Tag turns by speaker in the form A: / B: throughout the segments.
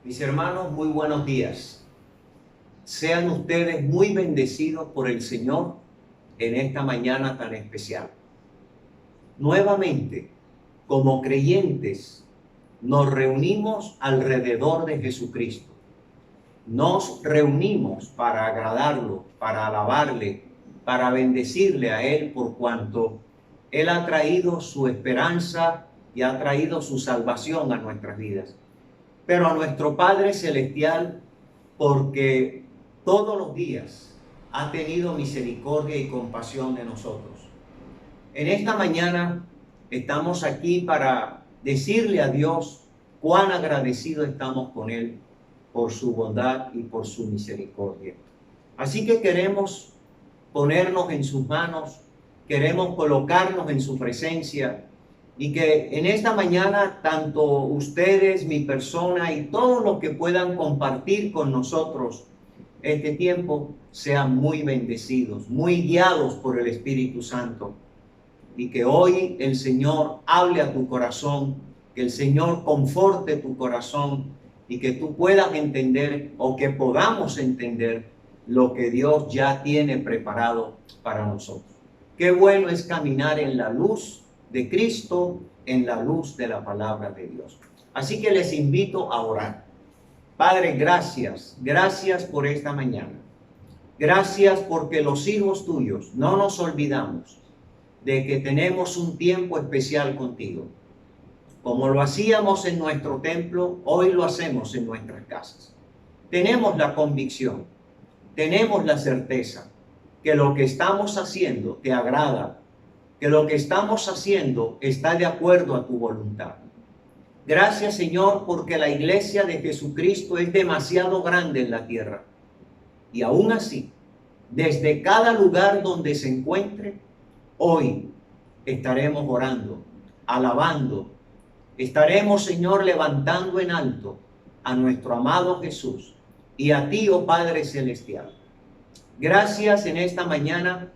A: Mis hermanos, muy buenos días. Sean ustedes muy bendecidos por el Señor en esta mañana tan especial. Nuevamente, como creyentes, nos reunimos alrededor de Jesucristo. Nos reunimos para agradarlo, para alabarle, para bendecirle a Él por cuanto Él ha traído su esperanza y ha traído su salvación a nuestras vidas. Pero a nuestro Padre Celestial, porque todos los días ha tenido misericordia y compasión de nosotros. En esta mañana estamos aquí para decirle a Dios cuán agradecidos estamos con Él por su bondad y por su misericordia. Así que queremos ponernos en sus manos, queremos colocarnos en su presencia, y que en esta mañana tanto ustedes, mi persona y todos los que puedan compartir con nosotros este tiempo sean muy bendecidos, muy guiados por el Espíritu Santo. Y que hoy el Señor hable a tu corazón, que el Señor conforte tu corazón y que tú puedas entender o que podamos entender lo que Dios ya tiene preparado para nosotros. Qué bueno es caminar en la luz de Cristo, en la luz de la palabra de Dios. Así que les invito a orar. Padre, gracias por esta mañana. Gracias porque los hijos tuyos no nos olvidamos de que tenemos un tiempo especial contigo. Como lo hacíamos en nuestro templo, hoy lo hacemos en nuestras casas. Tenemos la convicción, tenemos la certeza que lo que estamos haciendo te agrada, que lo que estamos haciendo está de acuerdo a tu voluntad. Gracias, Señor, porque la iglesia de Jesucristo es demasiado grande en la tierra. Y aún así, desde cada lugar donde se encuentre, hoy estaremos orando, alabando, estaremos, Señor, levantando en alto a nuestro amado Jesús y a ti, oh Padre Celestial. Gracias en esta mañana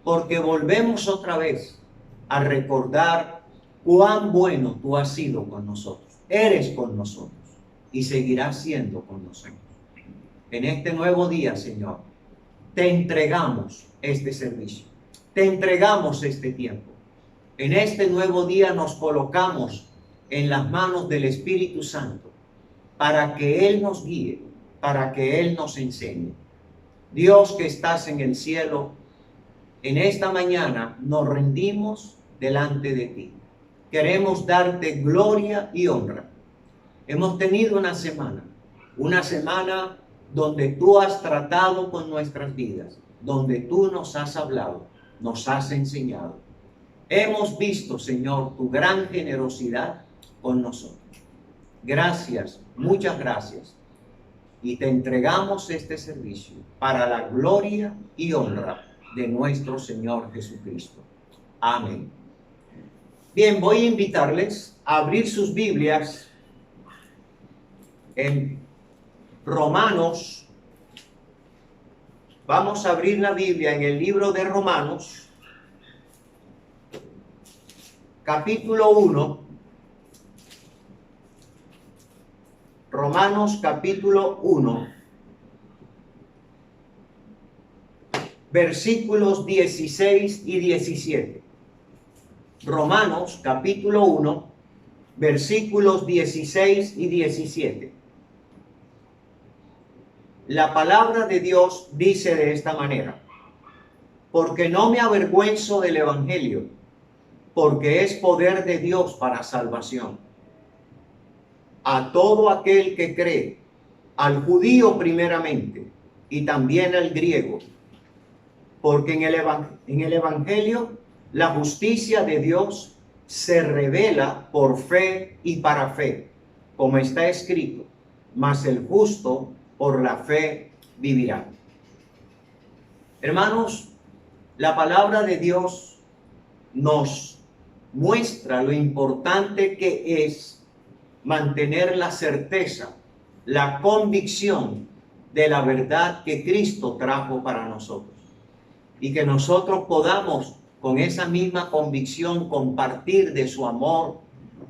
A: porque volvemos otra vez a recordar cuán bueno tú has sido con nosotros. Eres con nosotros y seguirás siendo con nosotros. En este nuevo día, Señor, te entregamos este servicio. Te entregamos este tiempo. En este nuevo día nos colocamos en las manos del Espíritu Santo para que Él nos guíe, para que Él nos enseñe. Dios que estás en el cielo, en esta mañana nos rendimos delante de ti. Queremos darte gloria y honra. Hemos tenido una semana donde tú has tratado con nuestras vidas, donde tú nos has hablado, nos has enseñado. Hemos visto, Señor, tu gran generosidad con nosotros. Gracias, muchas gracias. Y te entregamos este servicio para la gloria y honra de nuestro Señor Jesucristo. Amén. Bien, voy a invitarles a abrir sus Biblias en Romanos. Vamos a abrir la Biblia en el libro de Romanos, capítulo 1. Romanos capítulo 1, versículos 16 y 17. Romanos capítulo 1, versículos 16 y 17. La palabra de Dios dice de esta manera: porque no me avergüenzo del evangelio, porque es poder de Dios para salvación a todo aquel que cree, al judío primeramente y también al griego, porque en el evangelio la justicia de Dios se revela por fe y para fe, como está escrito: mas el justo por la fe vivirá. Hermanos, la palabra de Dios nos muestra lo importante que es mantener la certeza, la convicción de la verdad que Cristo trajo para nosotros. Y que nosotros podamos con esa misma convicción compartir de su amor,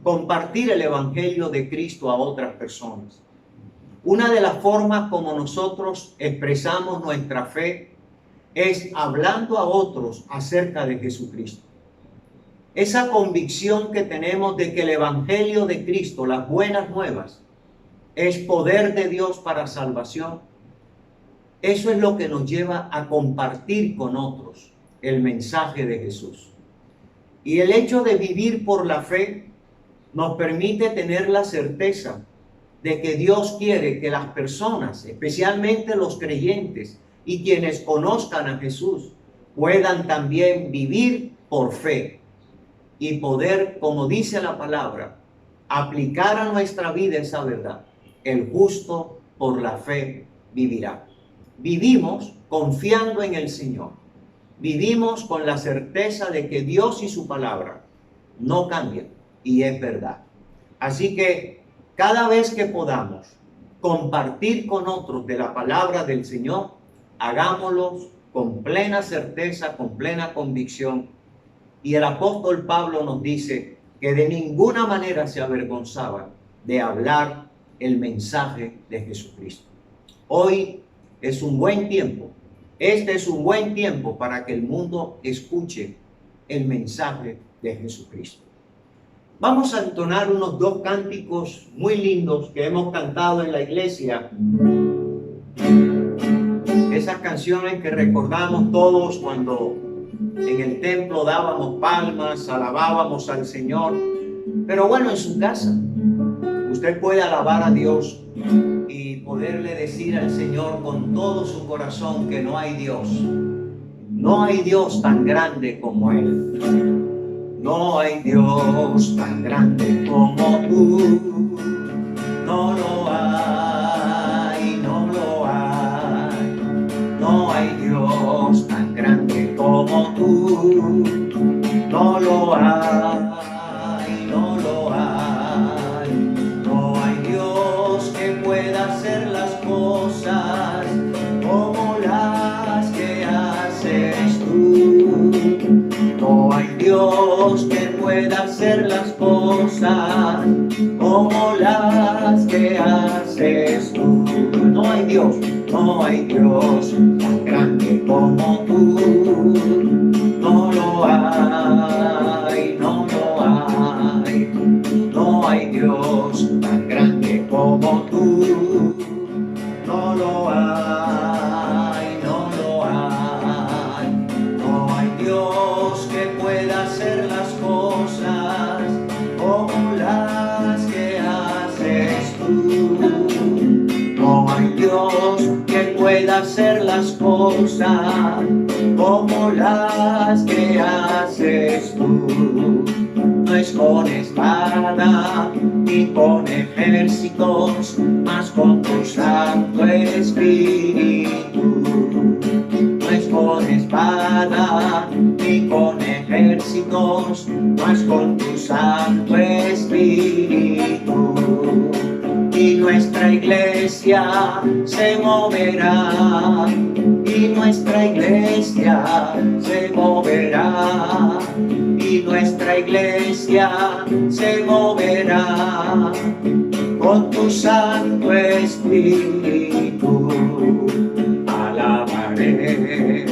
A: compartir el evangelio de Cristo a otras personas. Una de las formas como nosotros expresamos nuestra fe es hablando a otros acerca de Jesucristo. Esa convicción que tenemos de que el Evangelio de Cristo, las buenas nuevas, es poder de Dios para salvación. Eso es lo que nos lleva a compartir con otros el mensaje de Jesús. Y el hecho de vivir por la fe nos permite tener la certeza de que Dios quiere que las personas, especialmente los creyentes y quienes conozcan a Jesús, puedan también vivir por fe y poder, como dice la palabra, aplicar a nuestra vida esa verdad. El justo por la fe vivirá. Vivimos confiando en el Señor. Vivimos con la certeza de que Dios y su palabra no cambian y es verdad. Así que cada vez que podamos compartir con otros de la palabra del Señor, hagámoslo con plena certeza, con plena convicción. Y el apóstol Pablo nos dice que de ninguna manera se avergonzaba de hablar el mensaje de Jesucristo. Hoy es un buen tiempo. Este es un buen tiempo para que el mundo escuche el mensaje de Jesucristo. Vamos a entonar unos dos cánticos muy lindos que hemos cantado en la iglesia. Esas canciones que recordamos todos cuando en el templo dábamos palmas, alabábamos al Señor. Pero bueno, en su casa usted puede alabar a Dios y poderle decir al Señor con todo su corazón que no hay Dios. No hay Dios tan grande como Él. No hay Dios tan grande como tú. No lo hay, no lo hay. No hay Dios tan grande como tú. No lo hay, no lo hay. No hay Dios que pueda hacer las cosas como las que haces tú. No hay Dios que pueda hacer las cosas como las que haces tú. No hay Dios tan grande como tú. No lo hay, no lo hay. No hay Dios tan grande como tú. No lo hay, no lo hay. No hay Dios que pueda hacer las cosas como las que haces tú. No hay Dios que pueda hacer las cosas como las que haces tú. No es con espada ni con ejércitos, mas con tu Santo Espíritu. No es con espada ni con ejércitos, mas con tu Santo Espíritu. Y nuestra iglesia se moverá, y nuestra iglesia se moverá, y nuestra iglesia se moverá con tu Santo Espíritu. Alabaré,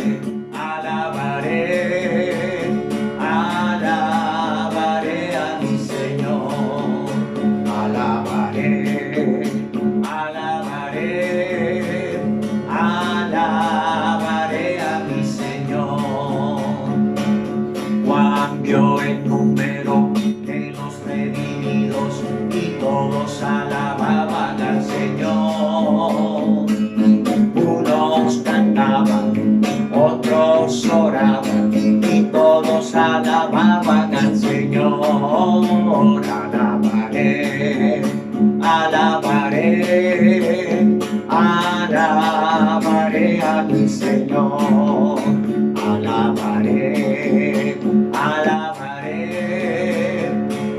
A: alabaré, alabaré a mi Señor. Alabaré, alabaré, alabaré a mi Señor. Juan vio el número de los redimidos y todos alababan al Señor. Unos cantaban, otros oraban y todos alababan al Señor. Alabaré, alabaré, alabaré a mi Señor. Alabaré, alabaré,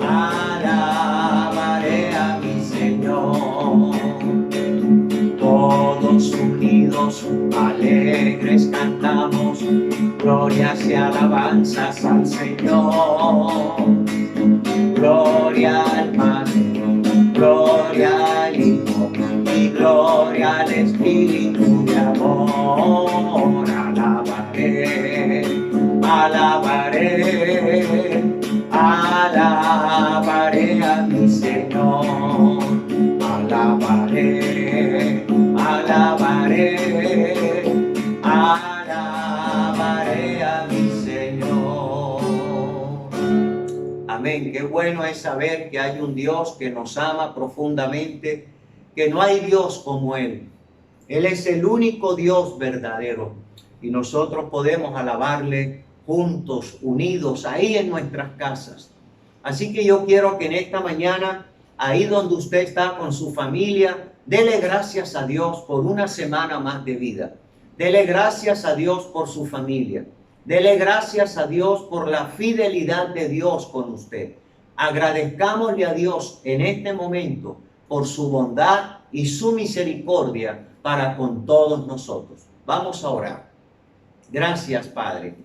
A: alabaré a mi Señor. Todos unidos, alegres cantamos, glorias y alabanzas al Señor. Gloria al Padre, gloria al Hijo y gloria Señor. Alabaré, alabaré, alabaré a mi Señor. Amén. Qué bueno es saber que hay un Dios que nos ama profundamente, que no hay Dios como Él. Él es el único Dios verdadero y nosotros podemos alabarle juntos, unidos, ahí en nuestras casas. Así que yo quiero que en esta mañana, ahí donde usted está con su familia, dele gracias a Dios por una semana más de vida. Dele gracias a Dios por su familia. Dele gracias a Dios por la fidelidad de Dios con usted. Agradezcámosle a Dios en este momento por su bondad y su misericordia para con todos nosotros. Vamos a orar. Gracias, Padre.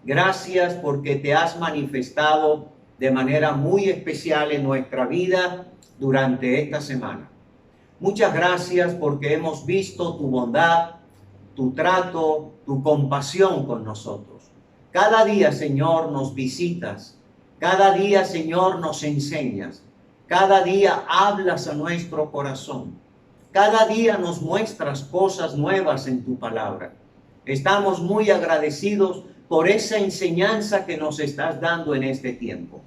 A: Gracias porque te has manifestado de manera muy especial en nuestra vida durante esta semana. Muchas gracias porque hemos visto tu bondad, tu trato, tu compasión con nosotros. Cada día, Señor, nos visitas. Cada día, Señor, nos enseñas. Cada día hablas a nuestro corazón. Cada día nos muestras cosas nuevas en tu palabra. Estamos muy agradecidos por esa enseñanza que nos estás dando en este tiempo.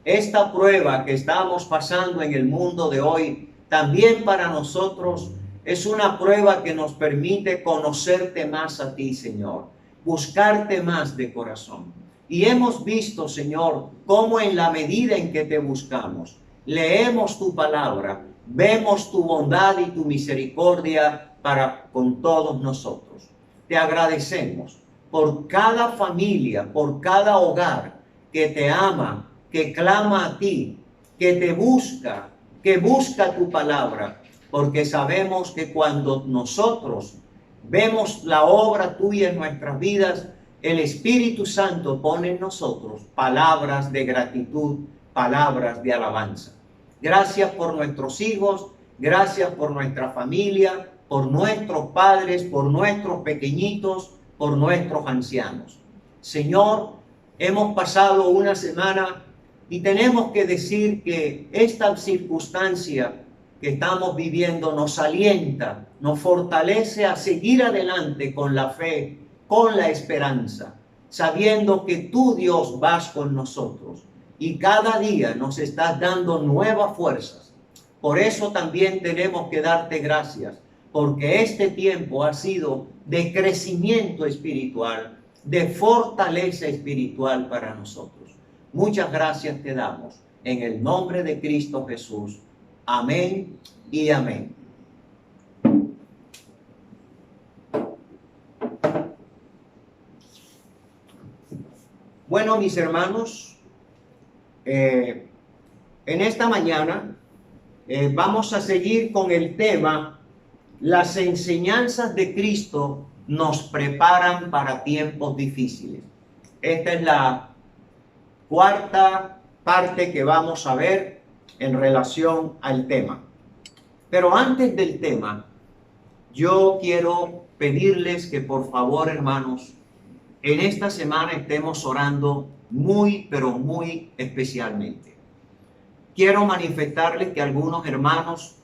A: Esta prueba que estamos pasando en el mundo de hoy, también para nosotros, es una prueba que nos permite conocerte más a ti, Señor, buscarte más de corazón. Y hemos visto, Señor, cómo en la medida en que te buscamos, leemos tu palabra, vemos tu bondad y tu misericordia para con todos nosotros. Te agradecemos por cada familia, por cada hogar que te ama, que clama a ti, que te busca, que busca tu palabra, porque sabemos que cuando nosotros vemos la obra tuya en nuestras vidas, el Espíritu Santo pone en nosotros palabras de gratitud, palabras de alabanza. Gracias por nuestros hijos, gracias por nuestra familia, por nuestros padres, por nuestros pequeñitos, por nuestros ancianos. Señor, hemos pasado una semana y tenemos que decir que esta circunstancia que estamos viviendo nos alienta, nos fortalece a seguir adelante con la fe, con la esperanza, sabiendo que tú, Dios, vas con nosotros y cada día nos estás dando nuevas fuerzas. Por eso también tenemos que darte gracias, porque este tiempo ha sido de crecimiento espiritual, de fortaleza espiritual para nosotros. Muchas gracias te damos en el nombre de Cristo Jesús. Amén y amén. Bueno, mis hermanos, en esta mañana vamos a seguir con el tema: las enseñanzas de Cristo nos preparan para tiempos difíciles. Esta es la cuarta parte que vamos a ver en relación al tema. Pero antes del tema, yo quiero pedirles que por favor, hermanos, en esta semana estemos orando muy, pero muy especialmente. Quiero manifestarles que algunos hermanos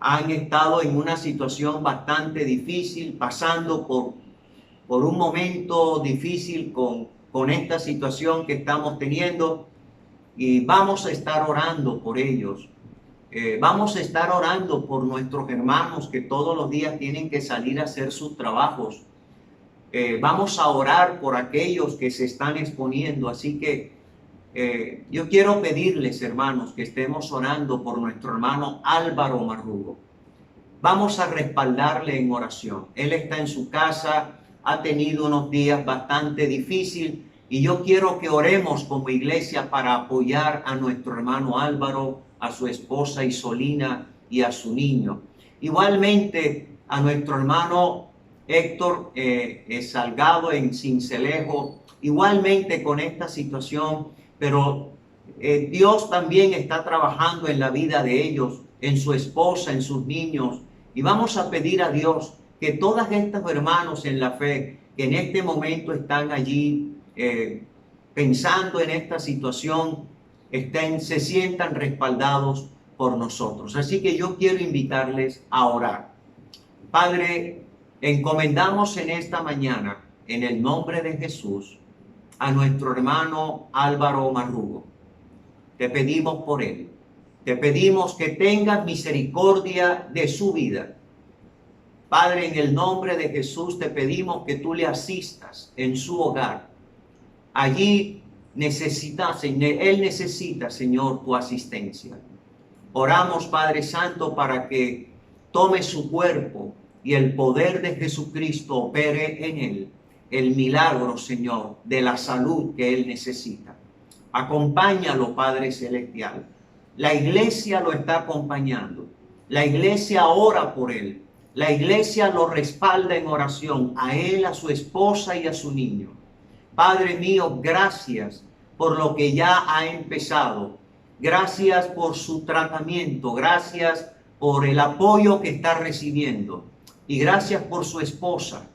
A: han estado en una situación bastante difícil, pasando por un momento difícil con esta situación que estamos teniendo, y vamos a estar orando por ellos. Vamos a estar orando por nuestros hermanos que todos los días tienen que salir a hacer sus trabajos. Vamos a orar por aquellos que se están exponiendo. Así que yo quiero pedirles, hermanos, que estemos orando por nuestro hermano Álvaro Marrugo. Vamos a respaldarle en oración. Él está en su casa, ha tenido unos días bastante difíciles, y yo quiero que oremos como iglesia para apoyar a nuestro hermano Álvaro, a su esposa Isolina y a su niño. Igualmente a nuestro hermano Héctor Salgado en Cincelejo, igualmente con esta situación, pero Dios también está trabajando en la vida de ellos, en su esposa, en sus niños, y vamos a pedir a Dios que todos estos hermanos en la fe que en este momento están allí pensando en esta situación, se sientan respaldados por nosotros. Así que yo quiero invitarles a orar. Padre, encomendamos en esta mañana, en el nombre de Jesús, a nuestro hermano Álvaro Marrugo. Te pedimos por él. Te pedimos que tengas misericordia de su vida. Padre, en el nombre de Jesús te pedimos que tú le asistas en su hogar. Allí él necesita, Señor, tu asistencia. Oramos, Padre Santo, para que tome su cuerpo y el poder de Jesucristo opere en él el milagro, Señor, de la salud que él necesita. Acompáñalo, Padre Celestial. La iglesia lo está acompañando. La iglesia ora por él. La iglesia lo respalda en oración, a él, a su esposa y a su niño. Padre mío, gracias por lo que ya ha empezado. Gracias por su tratamiento. Gracias por el apoyo que está recibiendo. Y gracias por su esposa.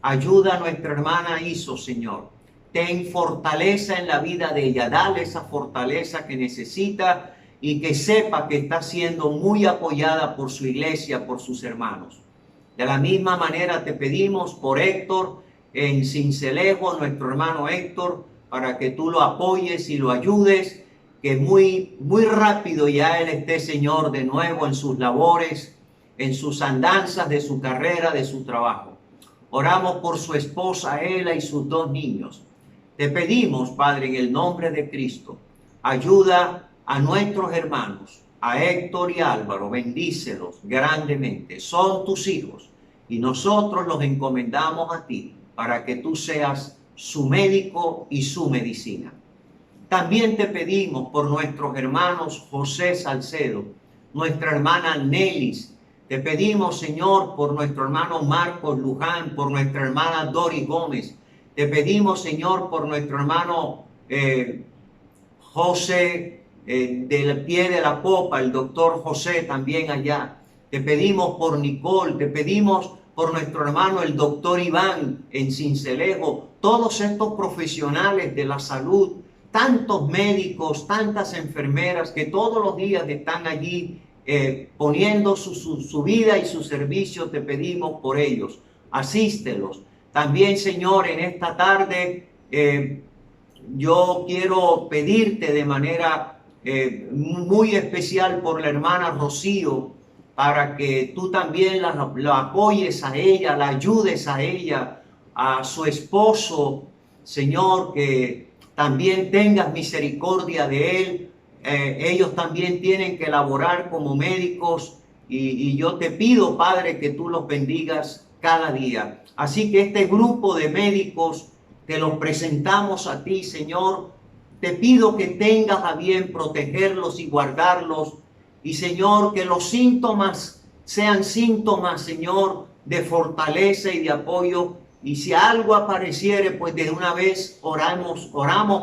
A: Ayuda a nuestra hermana Iso, Señor. Ten fortaleza en la vida de ella. Dale esa fortaleza que necesita y que sepa que está siendo muy apoyada por su iglesia, por sus hermanos. De la misma manera te pedimos por Héctor en Sincelejo, nuestro hermano Héctor, para que tú lo apoyes y lo ayudes, que muy rápido ya él esté, Señor, de nuevo en sus labores, en sus andanzas de su carrera, de su trabajo. Oramos por su esposa Ela y sus 2 niños. Te pedimos, Padre, en el nombre de Cristo, ayuda a nuestros hermanos, a Héctor y Álvaro, bendícelos grandemente. Son tus hijos y nosotros los encomendamos a ti para que tú seas su médico y su medicina. También te pedimos por nuestros hermanos José Salcedo, nuestra hermana Nelis. Te pedimos, Señor, por nuestro hermano Marcos Luján, por nuestra hermana Doris Gómez. Te pedimos, Señor, por nuestro hermano José del pie de la popa, el doctor José también allá. Te pedimos por Nicole, te pedimos por nuestro hermano el doctor Iván en Sincelejo, todos estos profesionales de la salud, tantos médicos, tantas enfermeras que todos los días están allí poniendo su vida y su servicio. Te pedimos por ellos, asístelos. También, Señor, en esta tarde yo quiero pedirte de manera muy especial por la hermana Rocío, para que tú también la apoyes a ella, la ayudes a ella, a su esposo, Señor, que también tengas misericordia de él. Ellos también tienen que laborar como médicos y yo te pido, Padre, que tú los bendigas cada día. Así que este grupo de médicos te los presentamos a ti, Señor. Te pido que tengas a bien protegerlos y guardarlos. Y, Señor, que los síntomas sean síntomas, Señor, de fortaleza y de apoyo. Y si algo apareciere, pues de una vez oramos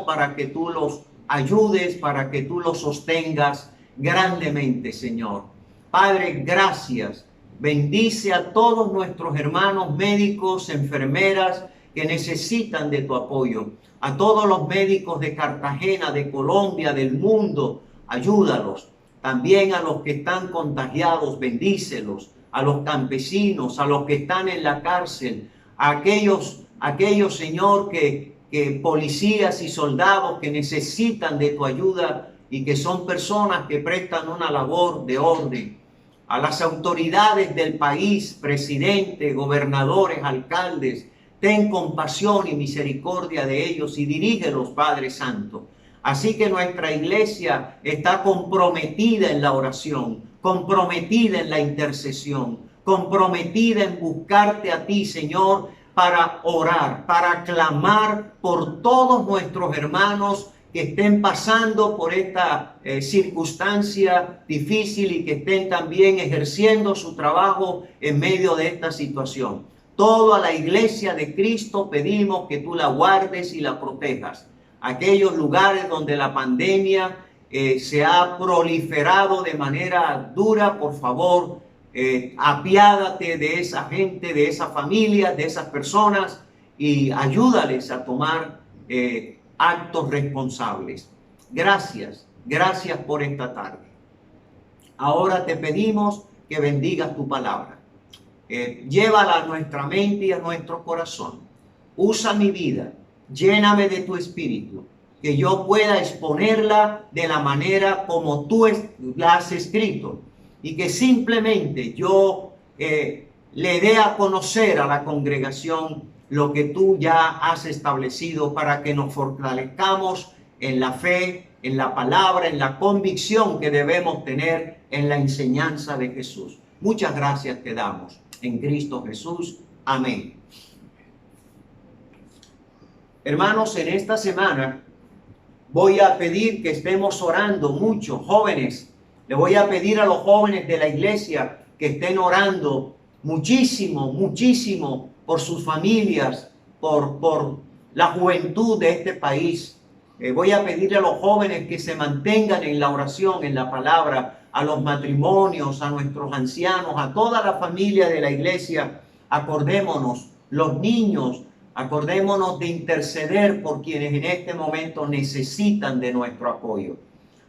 A: para que tú los ayudes, para que tú los sostengas grandemente, Señor. Padre, gracias. Bendice a todos nuestros hermanos médicos, enfermeras que necesitan de tu apoyo. A todos los médicos de Cartagena, de Colombia, del mundo, ayúdalos. También a los que están contagiados, bendícelos. A los campesinos, a los que están en la cárcel, a aquellos, Señor, que policías y soldados que necesitan de tu ayuda y que son personas que prestan una labor de orden. A las autoridades del país, presidente, gobernadores, alcaldes, ten compasión y misericordia de ellos y dirígelos, Padre Santo. Así que nuestra iglesia está comprometida en la oración, comprometida en la intercesión, comprometida en buscarte a ti, Señor, para orar, para clamar por todos nuestros hermanos que estén pasando por esta circunstancia difícil y que estén también ejerciendo su trabajo en medio de esta situación. Toda la iglesia de Cristo pedimos que tú la guardes y la protejas. Aquellos lugares donde la pandemia se ha proliferado de manera dura, por favor, apiádate de esa gente, de esa familia, de esas personas y ayúdales a tomar actos responsables. Gracias por esta tarde. Ahora te pedimos que bendigas tu palabra. Llévala a nuestra mente y a nuestro corazón. Usa mi vida, lléname de tu espíritu, que yo pueda exponerla de la manera como tú la has escrito, y que simplemente yo le dé a conocer a la congregación lo que tú ya has establecido, para que nos fortalezcamos en la fe, en la palabra, en la convicción que debemos tener en la enseñanza de Jesús. Muchas gracias te damos en Cristo Jesús. Amén. Hermanos, en esta semana voy a pedir que estemos orando mucho, jóvenes. Le voy a pedir a los jóvenes de la iglesia que estén orando muchísimo, muchísimo por sus familias, por la juventud de este país. Voy a pedirle a los jóvenes que se mantengan en la oración, en la palabra, a los matrimonios, a nuestros ancianos, a toda la familia de la iglesia. Acordémonos, los niños, acordémonos de interceder por quienes en este momento necesitan de nuestro apoyo.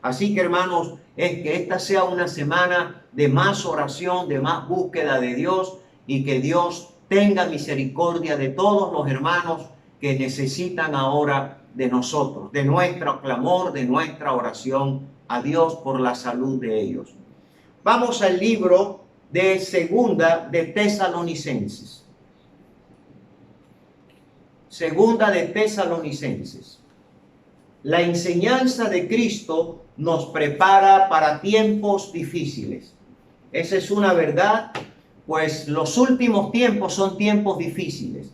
A: Así que, hermanos, es que esta sea una semana de más oración, de más búsqueda de Dios, y que Dios tenga misericordia de todos los hermanos que necesitan ahora de nosotros, de nuestro clamor, de nuestra oración a Dios por la salud de ellos. Vamos al libro de Segunda de Tesalonicenses. Segunda de Tesalonicenses. La enseñanza de Cristo nos prepara para tiempos difíciles. Esa es una verdad, pues los últimos tiempos son tiempos difíciles.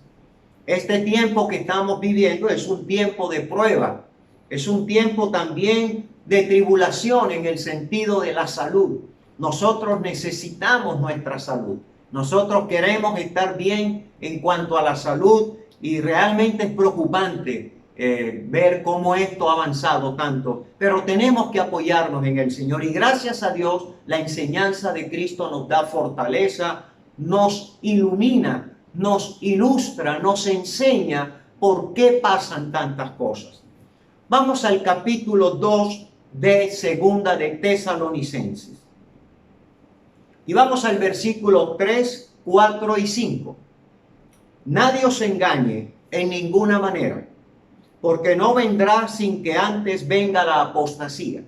A: Este tiempo que estamos viviendo es un tiempo de prueba, es un tiempo también de tribulación en el sentido de la salud. Nosotros necesitamos nuestra salud. Nosotros queremos estar bien en cuanto a la salud, y realmente es preocupante ver cómo esto ha avanzado tanto. Pero tenemos que apoyarnos en el Señor, y gracias a Dios la enseñanza de Cristo nos da fortaleza, nos ilumina, nos ilustra, nos enseña por qué pasan tantas cosas. Vamos al capítulo 2 de Segunda de Tesalonicenses. Y vamos al versículo 3, 4 y 5. Nadie os engañe en ninguna manera, porque no vendrá sin que antes venga la apostasía,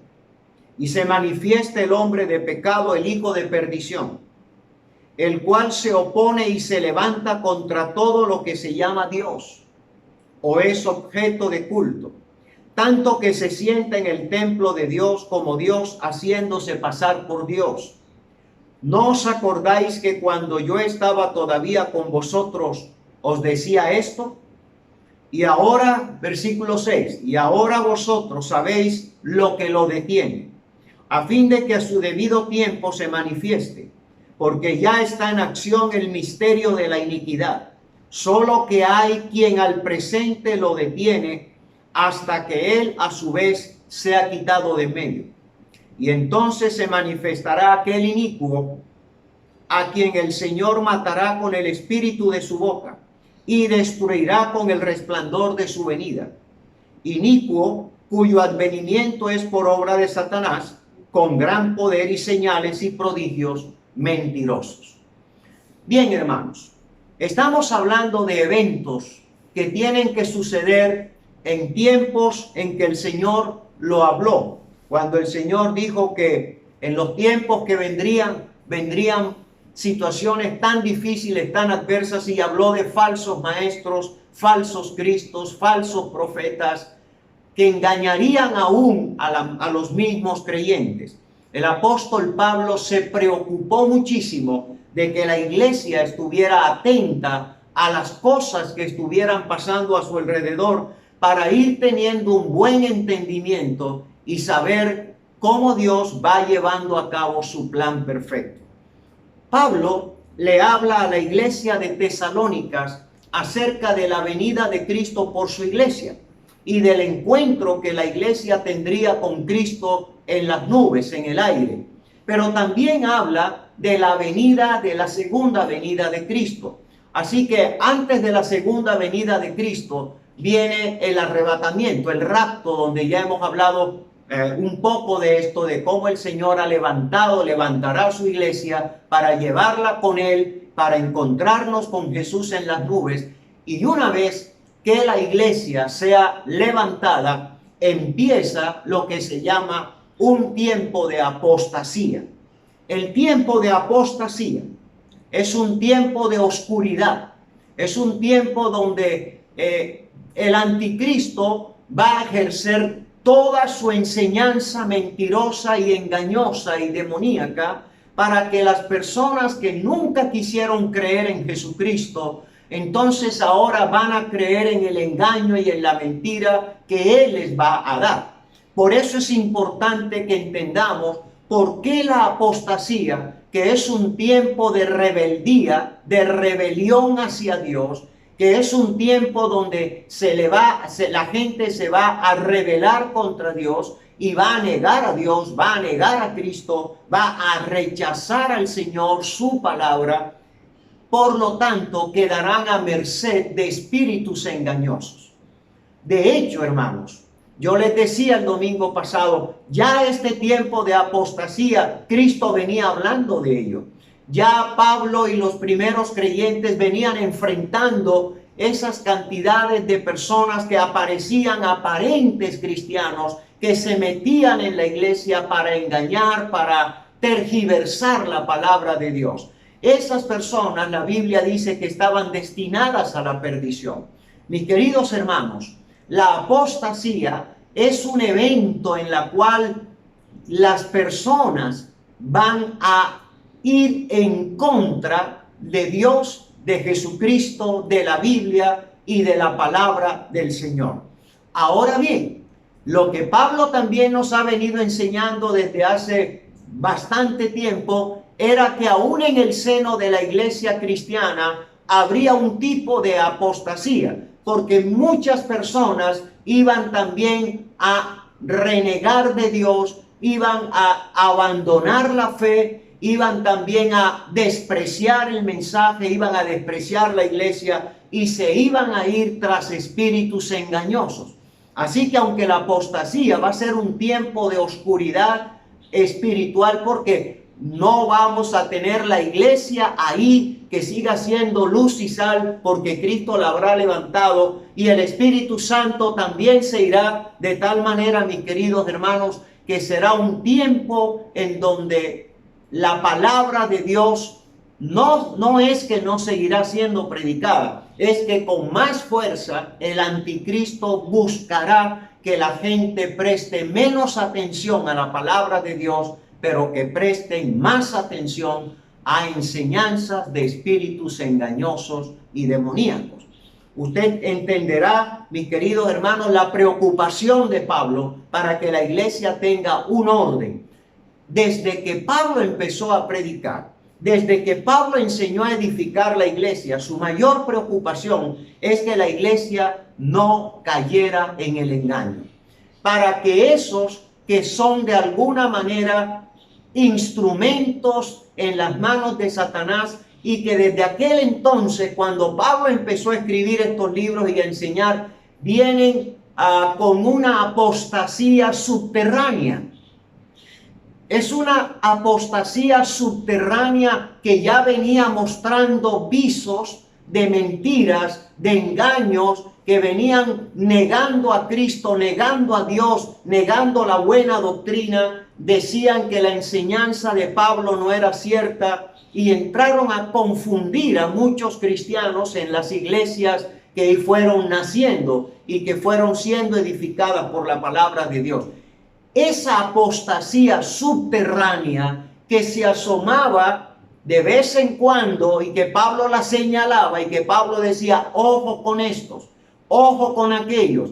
A: y se manifieste el hombre de pecado, el hijo de perdición, el cual se opone y se levanta contra todo lo que se llama Dios o es objeto de culto, tanto que se sienta en el templo de Dios como Dios, haciéndose pasar por Dios. ¿No os acordáis que cuando yo estaba todavía con vosotros os decía esto? Y ahora, versículo 6, y ahora vosotros sabéis lo que lo detiene, a fin de que a su debido tiempo se manifieste, porque ya está en acción el misterio de la iniquidad, solo que hay quien al presente lo detiene hasta que él a su vez sea quitado de medio. Y entonces se manifestará aquel inicuo, a quien el Señor matará con el espíritu de su boca y destruirá con el resplandor de su venida. Inicuo, cuyo advenimiento es por obra de Satanás, con gran poder y señales y prodigios mentirosos. Bien, hermanos, estamos hablando de eventos que tienen que suceder en tiempos en que el Señor lo habló. Cuando el Señor dijo que en los tiempos que vendrían situaciones tan difíciles, tan adversas, y habló de falsos maestros, falsos cristos, falsos profetas, que engañarían aún a los mismos creyentes. El apóstol Pablo se preocupó muchísimo de que la iglesia estuviera atenta a las cosas que estuvieran pasando a su alrededor, para ir teniendo un buen entendimiento y saber cómo Dios va llevando a cabo su plan perfecto. Pablo le habla a la iglesia de Tesalónicas acerca de la venida de Cristo por su iglesia y del encuentro que la iglesia tendría con Cristo en las nubes, en el aire. Pero también habla de la venida, de la segunda venida de Cristo. Así que antes de la segunda venida de Cristo viene el arrebatamiento, el rapto, donde ya hemos hablado un poco de esto, de cómo el Señor levantará su iglesia para llevarla con Él, para encontrarnos con Jesús en las nubes. Y una vez que la iglesia sea levantada, empieza lo que se llama un tiempo de apostasía. El tiempo de apostasía es un tiempo de oscuridad, es un tiempo donde el anticristo va a ejercer toda su enseñanza mentirosa y engañosa y demoníaca para que las personas que nunca quisieron creer en Jesucristo, entonces ahora van a creer en el engaño y en la mentira que Él les va a dar. Por eso es importante que entendamos por qué la apostasía, que es un tiempo de rebeldía, de rebelión hacia Dios, que es un tiempo donde la gente se va a rebelar contra Dios y va a negar a Dios, va a negar a Cristo, va a rechazar al Señor, su palabra. Por lo tanto, quedarán a merced de espíritus engañosos. De hecho, hermanos, yo les decía el domingo pasado, ya este tiempo de apostasía, Cristo venía hablando de ello. Ya Pablo y los primeros creyentes venían enfrentando esas cantidades de personas que aparecían aparentes cristianos, que se metían en la iglesia para engañar, para tergiversar la palabra de Dios. Esas personas, la Biblia dice que estaban destinadas a la perdición. Mis queridos hermanos, la apostasía es un evento en la cual las personas van a ir en contra de Dios, de Jesucristo, de la Biblia y de la palabra del Señor. Ahora bien, lo que Pablo también nos ha venido enseñando desde hace bastante tiempo era que aún en el seno de la iglesia cristiana habría un tipo de apostasía, porque muchas personas iban también a renegar de Dios, iban a abandonar la fe, iban también a despreciar el mensaje, iban a despreciar la iglesia y se iban a ir tras espíritus engañosos. Así que aunque la apostasía va a ser un tiempo de oscuridad espiritual, porque no vamos a tener la iglesia ahí que siga siendo luz y sal, porque Cristo la habrá levantado y el Espíritu Santo también se irá, de tal manera, mis queridos hermanos, que será un tiempo en donde la palabra de Dios no es que no seguirá siendo predicada, es que con más fuerza el anticristo buscará que la gente preste menos atención a la palabra de Dios, pero que presten más atención a enseñanzas de espíritus engañosos y demoníacos. Usted entenderá, mis queridos hermanos, la preocupación de Pablo para que la iglesia tenga un orden. Desde que Pablo empezó a predicar, desde que Pablo enseñó a edificar la iglesia, su mayor preocupación es que la iglesia no cayera en el engaño. Para que esos que son de alguna manera instrumentos en las manos de Satanás, y que desde aquel entonces, cuando Pablo empezó a escribir estos libros y a enseñar, vienen con una apostasía subterránea. Es una apostasía subterránea que ya venía mostrando visos de mentiras, de engaños, que venían negando a Cristo, negando a Dios, negando la buena doctrina. Decían que la enseñanza de Pablo no era cierta y entraron a confundir a muchos cristianos en las iglesias que fueron naciendo y que fueron siendo edificadas por la palabra de Dios. Esa apostasía subterránea que se asomaba de vez en cuando y que Pablo la señalaba y que Pablo decía, ojo con estos, ojo con aquellos.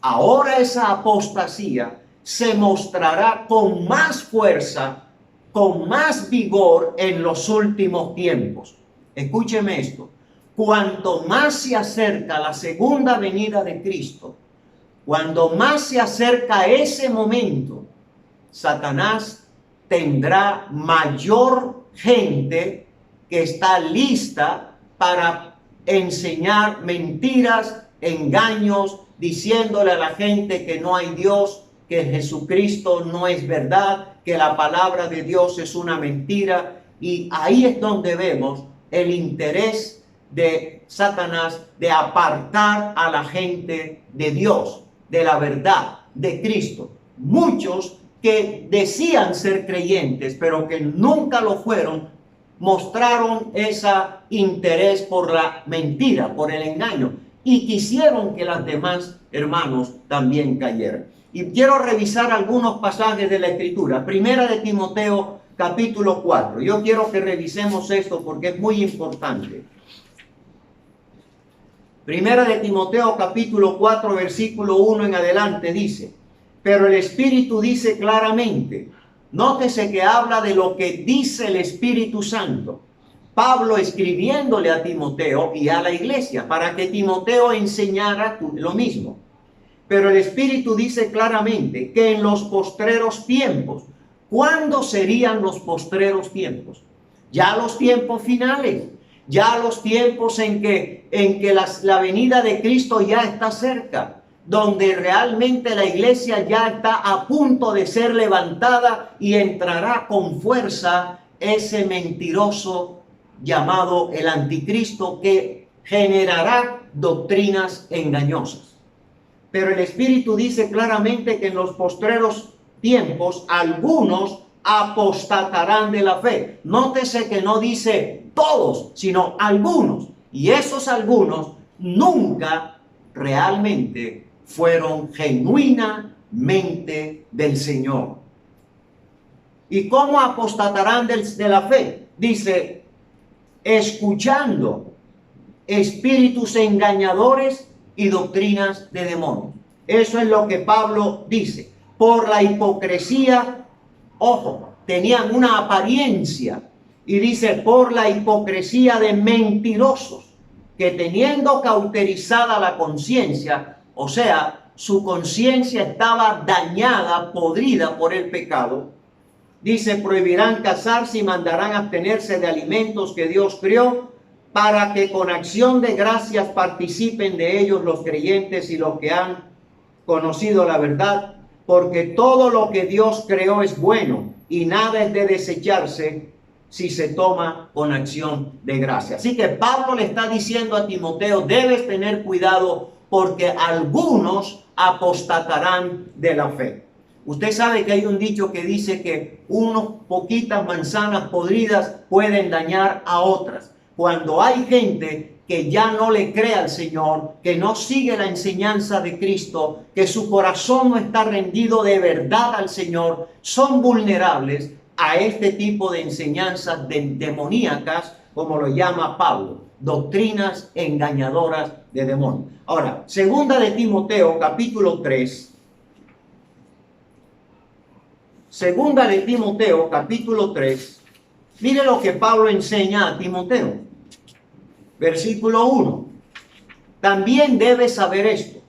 A: Ahora esa apostasía se mostrará con más fuerza, con más vigor en los últimos tiempos. Escúcheme esto. Cuanto más se acerca la segunda venida de Cristo, cuando más se acerca ese momento, Satanás tendrá mayor gente que está lista para enseñar mentiras, engaños, diciéndole a la gente que no hay Dios, que Jesucristo no es verdad, que la palabra de Dios es una mentira. Y ahí es donde vemos el interés de Satanás de apartar a la gente de Dios, de la verdad, de Cristo. Muchos que decían ser creyentes, pero que nunca lo fueron, mostraron ese interés por la mentira, por el engaño, y quisieron que los demás hermanos también cayeran. Y quiero revisar algunos pasajes de la Escritura. Primera de Timoteo, capítulo 4. Yo quiero que revisemos esto porque es muy importante. Primera de Timoteo, capítulo 4, versículo 1 en adelante dice: pero el Espíritu dice claramente, nótese que habla de lo que dice el Espíritu Santo. Pablo escribiéndole a Timoteo y a la iglesia para que Timoteo enseñara lo mismo. Pero el Espíritu dice claramente que en los postreros tiempos. ¿Cuándo serían los postreros tiempos? Ya los tiempos finales, ya los tiempos en que la venida de Cristo ya está cerca, donde realmente la iglesia ya está a punto de ser levantada y entrará con fuerza ese mentiroso llamado el anticristo que generará doctrinas engañosas. Pero el Espíritu dice claramente que en los postreros tiempos algunos apostatarán de la fe. Nótese que no dice todos, sino algunos. Y esos algunos nunca realmente fueron genuinamente del Señor. ¿Y cómo apostatarán de la fe? Dice, escuchando espíritus engañadores y doctrinas de demonios. Eso es lo que Pablo dice. Por la hipocresía, ojo, tenían una apariencia. Y dice, por la hipocresía de mentirosos, que teniendo cauterizada la conciencia, o sea, su conciencia estaba dañada, podrida por el pecado, dice, prohibirán casarse y mandarán abstenerse de alimentos que Dios creó, para que con acción de gracias participen de ellos los creyentes y los que han conocido la verdad, porque todo lo que Dios creó es bueno y nada es de desecharse si se toma con acción de gracia. Así que Pablo le está diciendo a Timoteo, debes tener cuidado porque algunos apostatarán de la fe. Usted sabe que hay un dicho que dice que unas poquitas manzanas podridas pueden dañar a otras. Cuando hay gente que ya no le cree al Señor, que no sigue la enseñanza de Cristo, que su corazón no está rendido de verdad al Señor, son vulnerables a este tipo de enseñanzas demoníacas, como lo llama Pablo, doctrinas engañadoras de demonios. Ahora, segunda de Timoteo, capítulo 3. Segunda de Timoteo, capítulo 3. Mire lo que Pablo enseña a Timoteo. Versículo 1. También debes saber esto,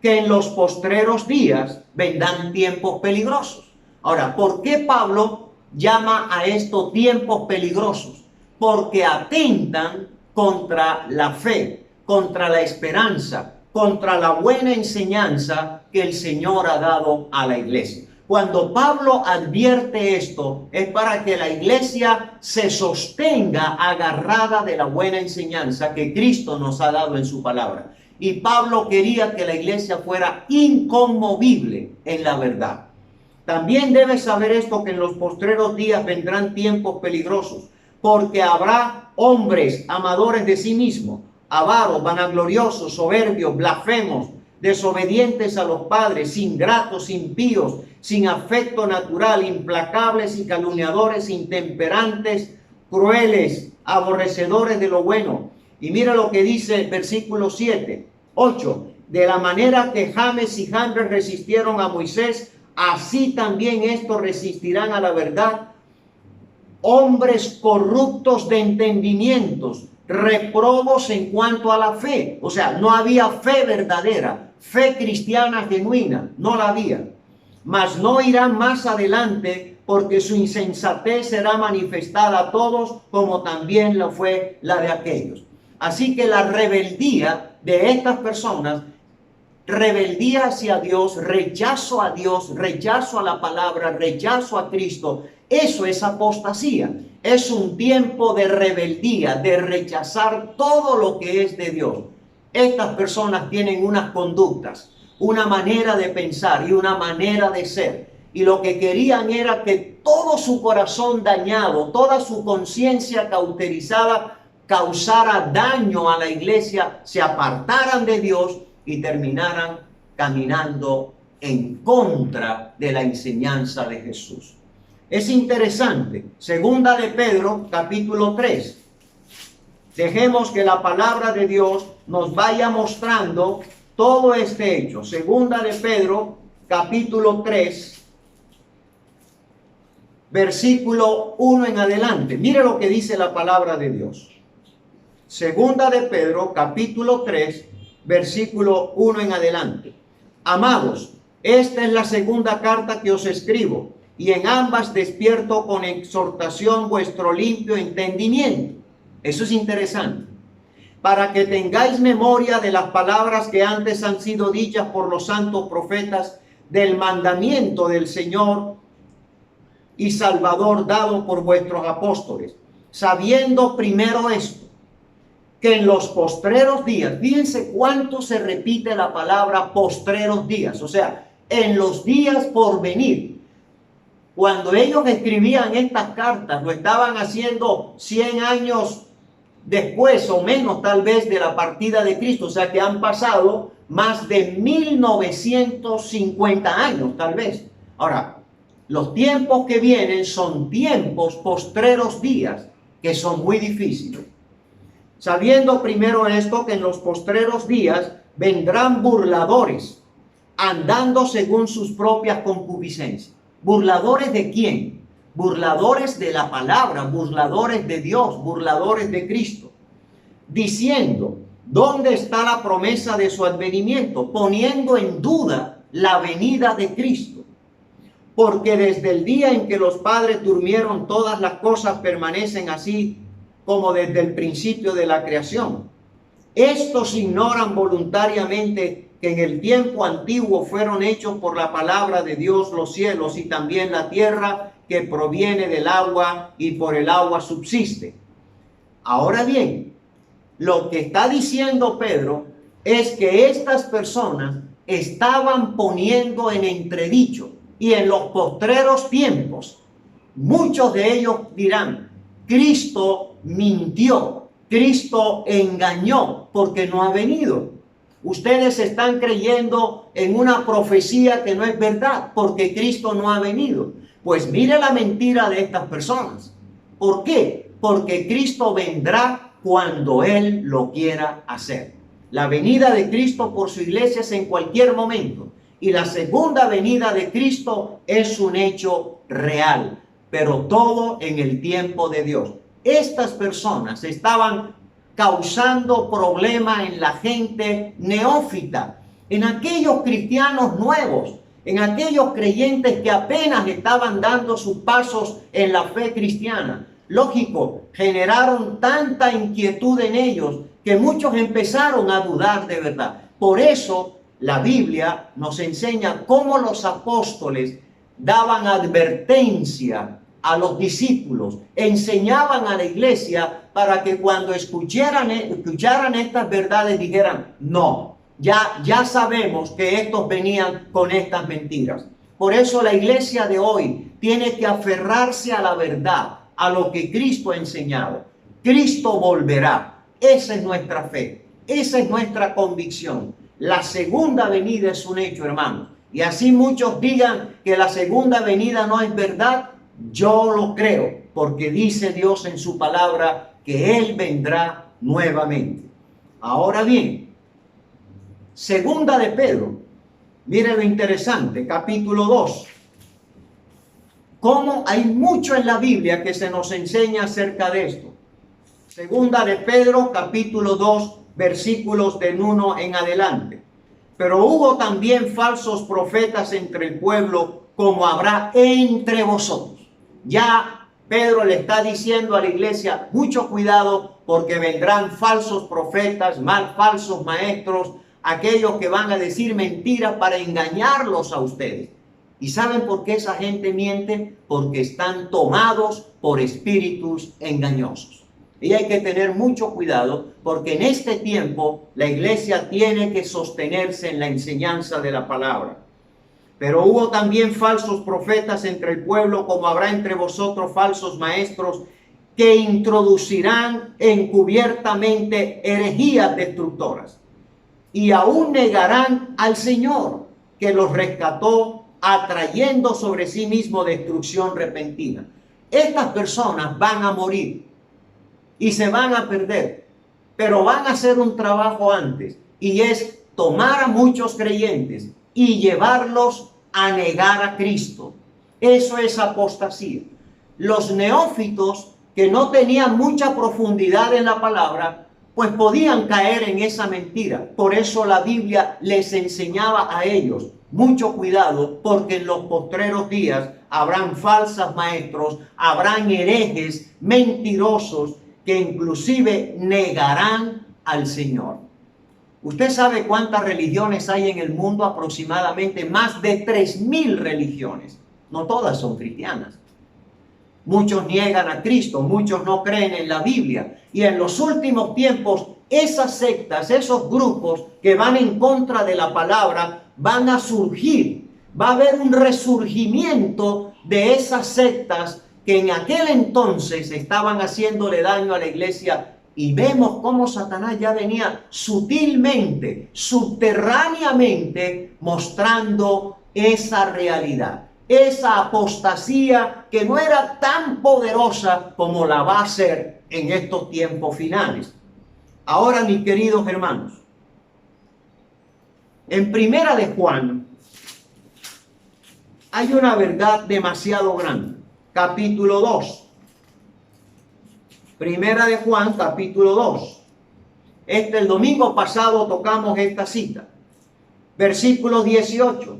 A: que en los postreros días vendrán tiempos peligrosos. Ahora, ¿por qué Pablo llama a estos tiempos peligrosos? Porque atentan contra la fe, contra la esperanza, contra la buena enseñanza que el Señor ha dado a la iglesia. Cuando Pablo advierte esto, es para que la iglesia se sostenga agarrada de la buena enseñanza que Cristo nos ha dado en su palabra. Y Pablo quería que la iglesia fuera inconmovible en la verdad. También debes saber esto, que en los postreros días vendrán tiempos peligrosos, porque habrá hombres amadores de sí mismos, avaros, vanagloriosos, soberbios, blasfemos, desobedientes a los padres, ingratos, impíos, sin afecto natural, implacables y calumniadores, intemperantes, crueles, aborrecedores de lo bueno. Y mira lo que dice el versículo 8. De la manera que James y Jambres resistieron a Moisés, así también estos resistirán a la verdad. Hombres corruptos de entendimientos, reprobos en cuanto a la fe. O sea, no había fe verdadera, fe cristiana genuina, no la había. Mas no irán más adelante, porque su insensatez será manifestada a todos, como también lo fue la de aquellos. Así que la rebeldía de estas personas rebeldía hacia Dios, rechazo a Dios, rechazo a la palabra, rechazo a Cristo, eso es apostasía. Es un tiempo de rebeldía, de rechazar todo lo que es de Dios. Estas personas tienen unas conductas, una manera de pensar y una manera de ser. Y lo que querían era que todo su corazón dañado, toda su conciencia cauterizada, causara daño a la iglesia, se apartaran de Dios y terminaran caminando en contra de la enseñanza de Jesús. Es interesante, segunda de Pedro, capítulo 3. Dejemos que la palabra de Dios nos vaya mostrando todo este hecho. Segunda de Pedro, capítulo 3, versículo 1 en adelante. Mire lo que dice la palabra de Dios. Segunda de Pedro, capítulo 3, versículo 1 en adelante. Amados, esta es la segunda carta que os escribo, y en ambas despierto con exhortación vuestro limpio entendimiento. Eso es interesante. Para que tengáis memoria de las palabras que antes han sido dichas por los santos profetas, del mandamiento del Señor y Salvador dado por vuestros apóstoles, sabiendo primero esto, que en los postreros días, fíjense cuánto se repite la palabra postreros días, o sea, en los días por venir. Cuando ellos escribían estas cartas, lo estaban haciendo 100 años después o menos tal vez de la partida de Cristo, o sea que han pasado más de 1950 años tal vez. Ahora, los tiempos que vienen son tiempos postreros días que son muy difíciles. Sabiendo primero esto, que en los postreros días vendrán burladores, andando según sus propias concupiscencias. ¿Burladores de quién? Burladores de la palabra, burladores de Dios, burladores de Cristo. Diciendo, ¿dónde está la promesa de su advenimiento? Poniendo en duda la venida de Cristo. Porque desde el día en que los padres durmieron, todas las cosas permanecen así como desde el principio de la creación. Estos ignoran voluntariamente que en el tiempo antiguo fueron hechos por la palabra de Dios los cielos y también la tierra, que proviene del agua y por el agua subsiste. Ahora bien, lo que está diciendo Pedro es que estas personas estaban poniendo en entredicho, y en los postreros tiempos muchos de ellos dirán, Cristo mintió, Cristo engañó porque no ha venido. Ustedes están creyendo en una profecía que no es verdad porque Cristo no ha venido. Pues mire la mentira de estas personas. ¿Por qué? Porque Cristo vendrá cuando Él lo quiera hacer. La venida de Cristo por su iglesia es en cualquier momento. Y la segunda venida de Cristo es un hecho real. Pero todo en el tiempo de Dios. Estas personas estaban causando problemas en la gente neófita, en aquellos cristianos nuevos, en aquellos creyentes que apenas estaban dando sus pasos en la fe cristiana. Lógico, generaron tanta inquietud en ellos que muchos empezaron a dudar de verdad. Por eso la Biblia nos enseña cómo los apóstoles daban advertencia a los discípulos, enseñaban a la iglesia para que cuando escucharan estas verdades dijeran, no, ya sabemos que estos venían con estas mentiras. Por eso la iglesia de hoy tiene que aferrarse a la verdad, a lo que Cristo ha enseñado. Cristo volverá. Esa es nuestra fe, esa es nuestra convicción. La segunda venida es un hecho, hermanos. Y así muchos digan que la segunda venida no es verdad, yo lo creo, porque dice Dios en su palabra que Él vendrá nuevamente. Ahora bien, segunda de Pedro, miren lo interesante, capítulo 2. Cómo hay mucho en la Biblia que se nos enseña acerca de esto. Segunda de Pedro, capítulo 2, versículos del 1 en adelante. Pero hubo también falsos profetas entre el pueblo, como habrá entre vosotros. Ya Pedro le está diciendo a la iglesia, mucho cuidado porque vendrán falsos profetas, falsos maestros, aquellos que van a decir mentiras para engañarlos a ustedes. ¿Y saben por qué esa gente miente? Porque están tomados por espíritus engañosos. Y hay que tener mucho cuidado porque en este tiempo la iglesia tiene que sostenerse en la enseñanza de la palabra. Pero hubo también falsos profetas entre el pueblo, como habrá entre vosotros falsos maestros, que introducirán encubiertamente herejías destructoras. Y aún negarán al Señor, que los rescató, atrayendo sobre sí mismo destrucción repentina. Estas personas van a morir y se van a perder, pero van a hacer un trabajo antes, y es tomar a muchos creyentes y llevarlos a negar a Cristo. Eso es apostasía. Los neófitos que no tenían mucha profundidad en la palabra, pues podían caer en esa mentira. Por eso la Biblia les enseñaba a ellos mucho cuidado, porque en los postreros días habrán falsos maestros, habrán herejes, mentirosos, que inclusive negarán al Señor. Usted sabe cuántas religiones hay en el mundo, aproximadamente más de 3,000 religiones. No todas son cristianas. Muchos niegan a Cristo, muchos no creen en la Biblia. Y en los últimos tiempos, esas sectas, esos grupos que van en contra de la palabra, van a surgir. Va a haber un resurgimiento de esas sectas que en aquel entonces estaban haciéndole daño a la iglesia. Y vemos cómo Satanás ya venía sutilmente, subterráneamente, mostrando esa realidad. Esa apostasía que no era tan poderosa como la va a ser en estos tiempos finales. Ahora, mis queridos hermanos, en Primera de Juan hay una verdad demasiado grande. Capítulo 2. Primera de Juan, capítulo 2. El domingo pasado tocamos esta cita. Versículo 18.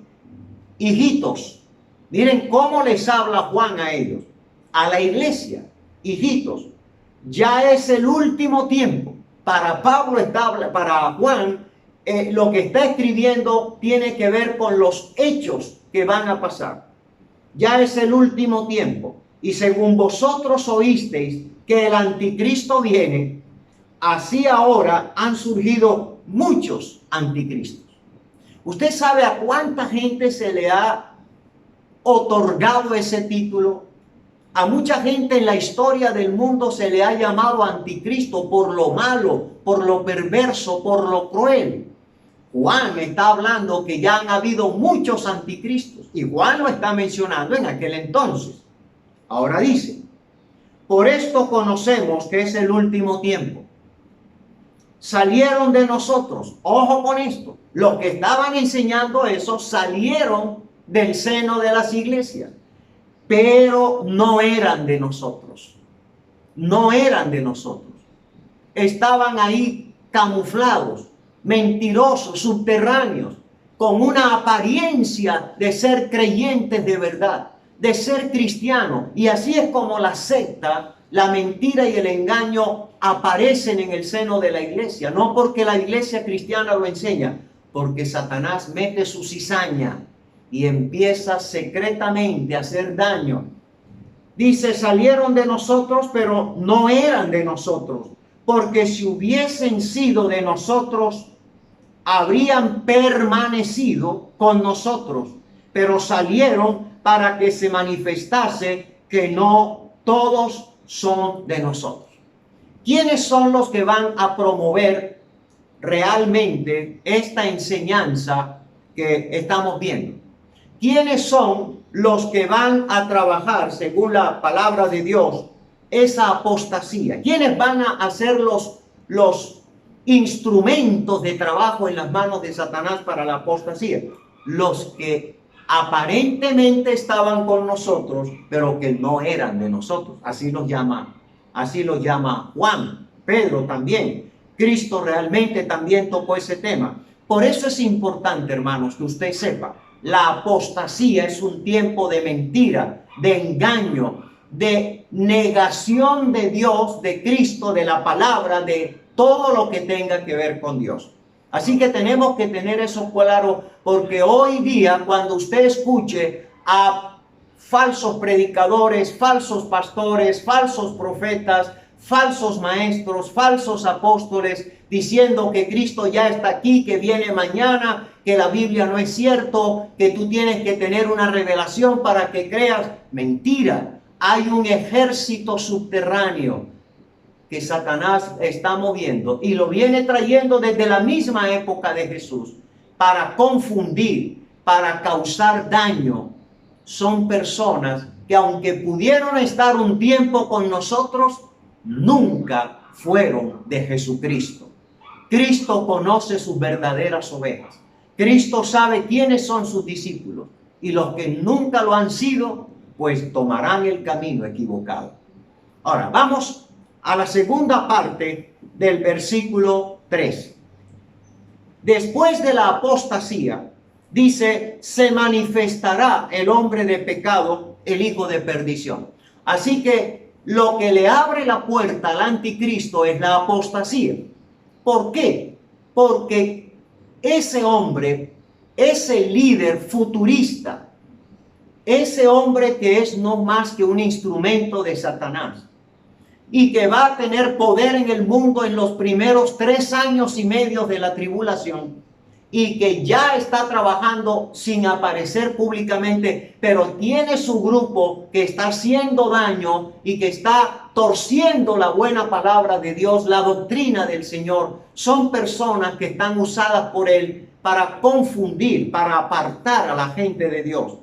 A: Hijitos, miren cómo les habla Juan a ellos, a la iglesia. Hijitos, ya es el último tiempo. Para Juan, lo que está escribiendo tiene que ver con los hechos que van a pasar. Ya es el último tiempo. Y según vosotros oísteis que el anticristo viene, así ahora han surgido muchos anticristos. ¿Usted sabe a cuánta gente se le ha otorgado ese título? A mucha gente en la historia del mundo se le ha llamado anticristo por lo malo, por lo perverso, por lo cruel. Juan está hablando que ya han habido muchos anticristos, y Juan lo está mencionando en aquel entonces. Ahora dice: por esto conocemos que es el último tiempo. Salieron de nosotros, ojo con esto, los que estaban enseñando eso salieron del seno de las iglesias, pero no eran de nosotros. No eran de nosotros. Estaban ahí camuflados, mentirosos, subterráneos, con una apariencia de ser creyentes de verdad, de ser cristianos. Y así es como la secta, la mentira y el engaño aparecen en el seno de la iglesia. No porque la iglesia cristiana lo enseña, porque Satanás mete su cizaña y empieza secretamente a hacer daño. Dice: salieron de nosotros, pero no eran de nosotros, porque si hubiesen sido de nosotros, habrían permanecido con nosotros, pero salieron para que se manifestase que no todos son de nosotros. ¿Quiénes son los que van a promover realmente esta enseñanza que estamos viendo? ¿Quiénes son los que van a trabajar, según la palabra de Dios, esa apostasía? ¿Quiénes van a hacer los instrumentos de trabajo en las manos de Satanás para la apostasía? Los que aparentemente estaban con nosotros, pero que no eran de nosotros. Así los llama Juan, Pedro también. Cristo realmente también tocó ese tema. Por eso es importante, hermanos, que usted sepa, la apostasía es un tiempo de mentira, de engaño, de negación de Dios, de Cristo, de la palabra, de todo lo que tenga que ver con Dios. Así que tenemos que tener eso claro, porque hoy día cuando usted escuche a falsos predicadores, falsos pastores, falsos profetas, falsos maestros, falsos apóstoles, diciendo que Cristo ya está aquí, que viene mañana, que la Biblia no es cierto, que tú tienes que tener una revelación para que creas. Mentira. Hay un ejército subterráneo que Satanás está moviendo y lo viene trayendo desde la misma época de Jesús para confundir, para causar daño. Son personas que aunque pudieron estar un tiempo con nosotros, nunca fueron de Jesucristo. Cristo conoce sus verdaderas ovejas. Cristo sabe quiénes son sus discípulos. Y los que nunca lo han sido, pues tomarán el camino equivocado. Ahora, vamos a la segunda parte del versículo 3. Después de la apostasía, dice, se manifestará el hombre de pecado, el hijo de perdición. Así que lo que le abre la puerta al anticristo es la apostasía. ¿Por qué? Porque ese hombre, ese líder futurista, ese hombre que es no más que un instrumento de Satanás y que va a tener poder en el mundo en los primeros 3 años y medio de la tribulación, y que ya está trabajando sin aparecer públicamente, pero tiene su grupo que está haciendo daño y que está torciendo la buena palabra de Dios, la doctrina del Señor. Son personas que están usadas por él para confundir, para apartar a la gente de Dios.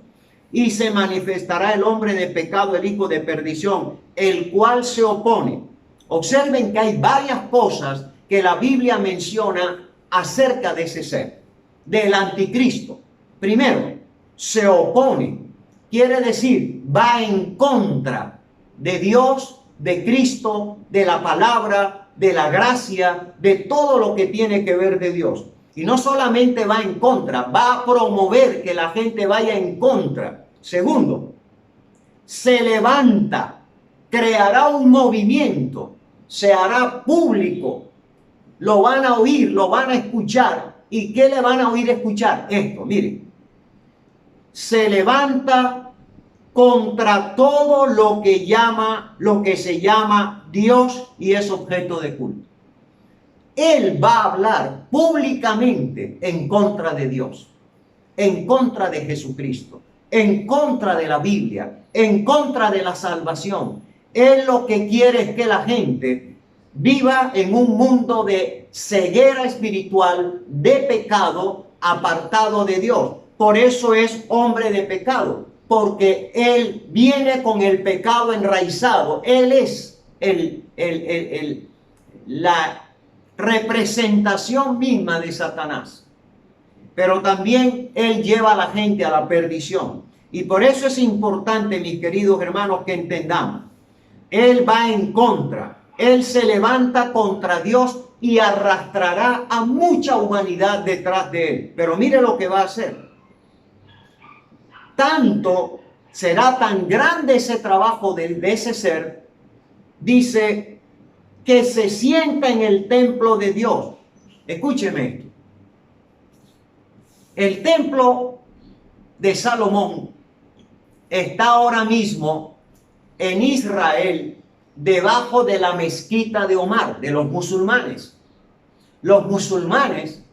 A: Y se manifestará el hombre de pecado, el hijo de perdición, el cual se opone. Observen que hay varias cosas que la Biblia menciona acerca de ese ser, del anticristo. Primero, se opone, quiere decir, va en contra de Dios, de Cristo, de la palabra, de la gracia, de todo lo que tiene que ver de Dios. Y no solamente va en contra, va a promover que la gente vaya en contra. Segundo, se levanta, creará un movimiento, se hará público, lo van a oír, lo van a escuchar. ¿Y qué le van a oír escuchar? Esto, miren. Se levanta contra todo lo que se llama Dios y es objeto de culto. Él va a hablar públicamente en contra de Dios, en contra de Jesucristo, en contra de la Biblia, en contra de la salvación. Él lo que quiere es que la gente viva en un mundo de ceguera espiritual, de pecado, apartado de Dios. Por eso es hombre de pecado, porque él viene con el pecado enraizado. Él es la representación misma de Satanás. Pero también él lleva a la gente a la perdición. Y por eso es importante, mis queridos hermanos, que entendamos. Él va en contra. Él se levanta contra Dios y arrastrará a mucha humanidad detrás de él. Pero mire lo que va a hacer. Tanto será tan grande ese trabajo de ese ser, dice, que se sienta en el templo de Dios. Escúcheme esto. El templo de Salomón está ahora mismo en Israel, debajo de la mezquita de Omar, de los musulmanes. Los musulmanes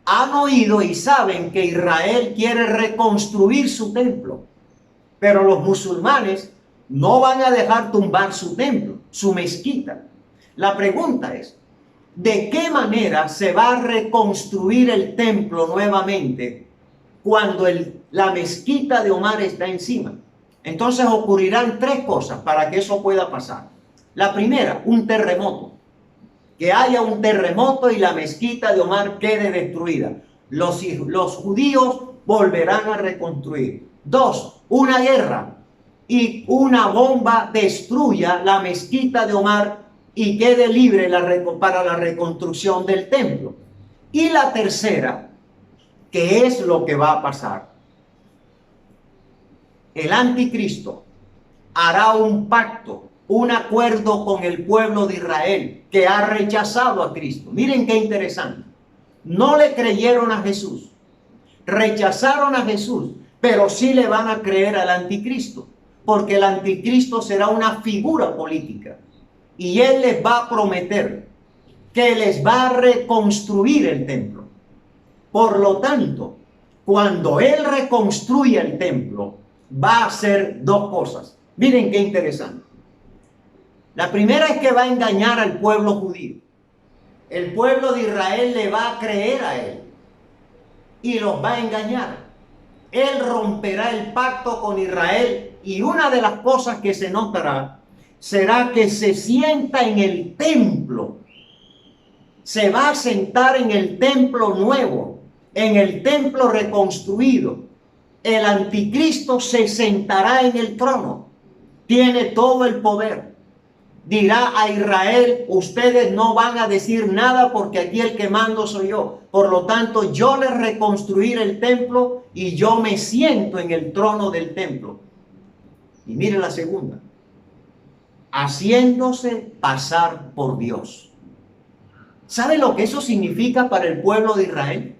A: han oído y saben que Israel quiere reconstruir su templo, pero los musulmanes no van a dejar tumbar su templo, su mezquita. La pregunta es, ¿de qué manera se va a reconstruir el templo nuevamente cuando la mezquita de Omar está encima? Entonces ocurrirán 3 cosas para que eso pueda pasar. La primera, un terremoto. Que haya un terremoto y la mezquita de Omar quede destruida. Los judíos volverán a reconstruir. 2, una guerra y una bomba destruya la mezquita de Omar y quede libre para la reconstrucción del templo. Y la tercera, ¿qué es lo que va a pasar? El anticristo hará un pacto, un acuerdo con el pueblo de Israel que ha rechazado a Cristo. Miren qué interesante. no le creyeron a Jesús, rechazaron a Jesús, pero sí le van a creer al anticristo, porque el anticristo será una figura política y él les va a prometer que les va a reconstruir el templo. Por lo tanto, cuando él reconstruya el templo, va a hacer dos cosas. Miren qué interesante. La primera es que va a engañar al pueblo judío. El pueblo de Israel le va a creer a él y los va a engañar. Él romperá el pacto con Israel y una de las cosas que se notará será que se sienta en el templo. Se va a sentar en el templo nuevo, en el templo reconstruido. El anticristo se sentará en el trono. Tiene todo el poder. Dirá a Israel, ustedes no van a decir nada porque aquí el que mando soy yo. Por lo tanto, yo les reconstruiré el templo y yo me siento en el trono del templo. Y mire la segunda. Haciéndose pasar por Dios. ¿Sabe lo que eso significa para el pueblo de Israel?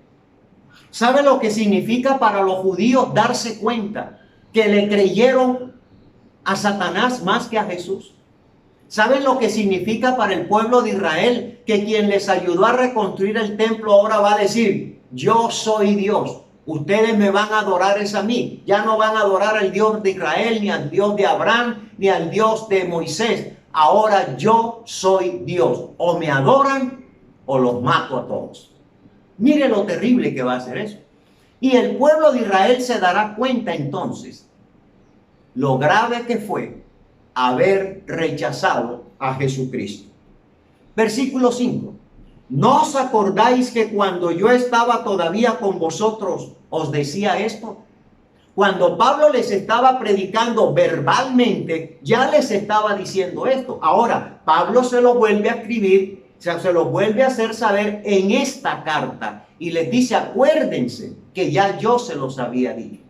A: ¿Sabe lo que significa para los judíos darse cuenta que le creyeron a Satanás más que a Jesús? ¿Saben lo que significa para el pueblo de Israel? Que quien les ayudó a reconstruir el templo ahora va a decir, yo soy Dios, ustedes me van a adorar es a mí. Ya no van a adorar al Dios de Israel, ni al Dios de Abraham, ni al Dios de Moisés. Ahora yo soy Dios. O me adoran o los mato a todos. Mire lo terrible que va a ser eso. Y el pueblo de Israel se dará cuenta entonces lo grave que fue haber rechazado a Jesucristo. Versículo 5. ¿No os acordáis que cuando yo estaba todavía con vosotros os decía esto? Cuando Pablo les estaba predicando verbalmente, ya les estaba diciendo esto. Ahora, Pablo se lo vuelve a escribir, se lo vuelve a hacer saber en esta carta y les dice, acuérdense que ya yo se los había dicho.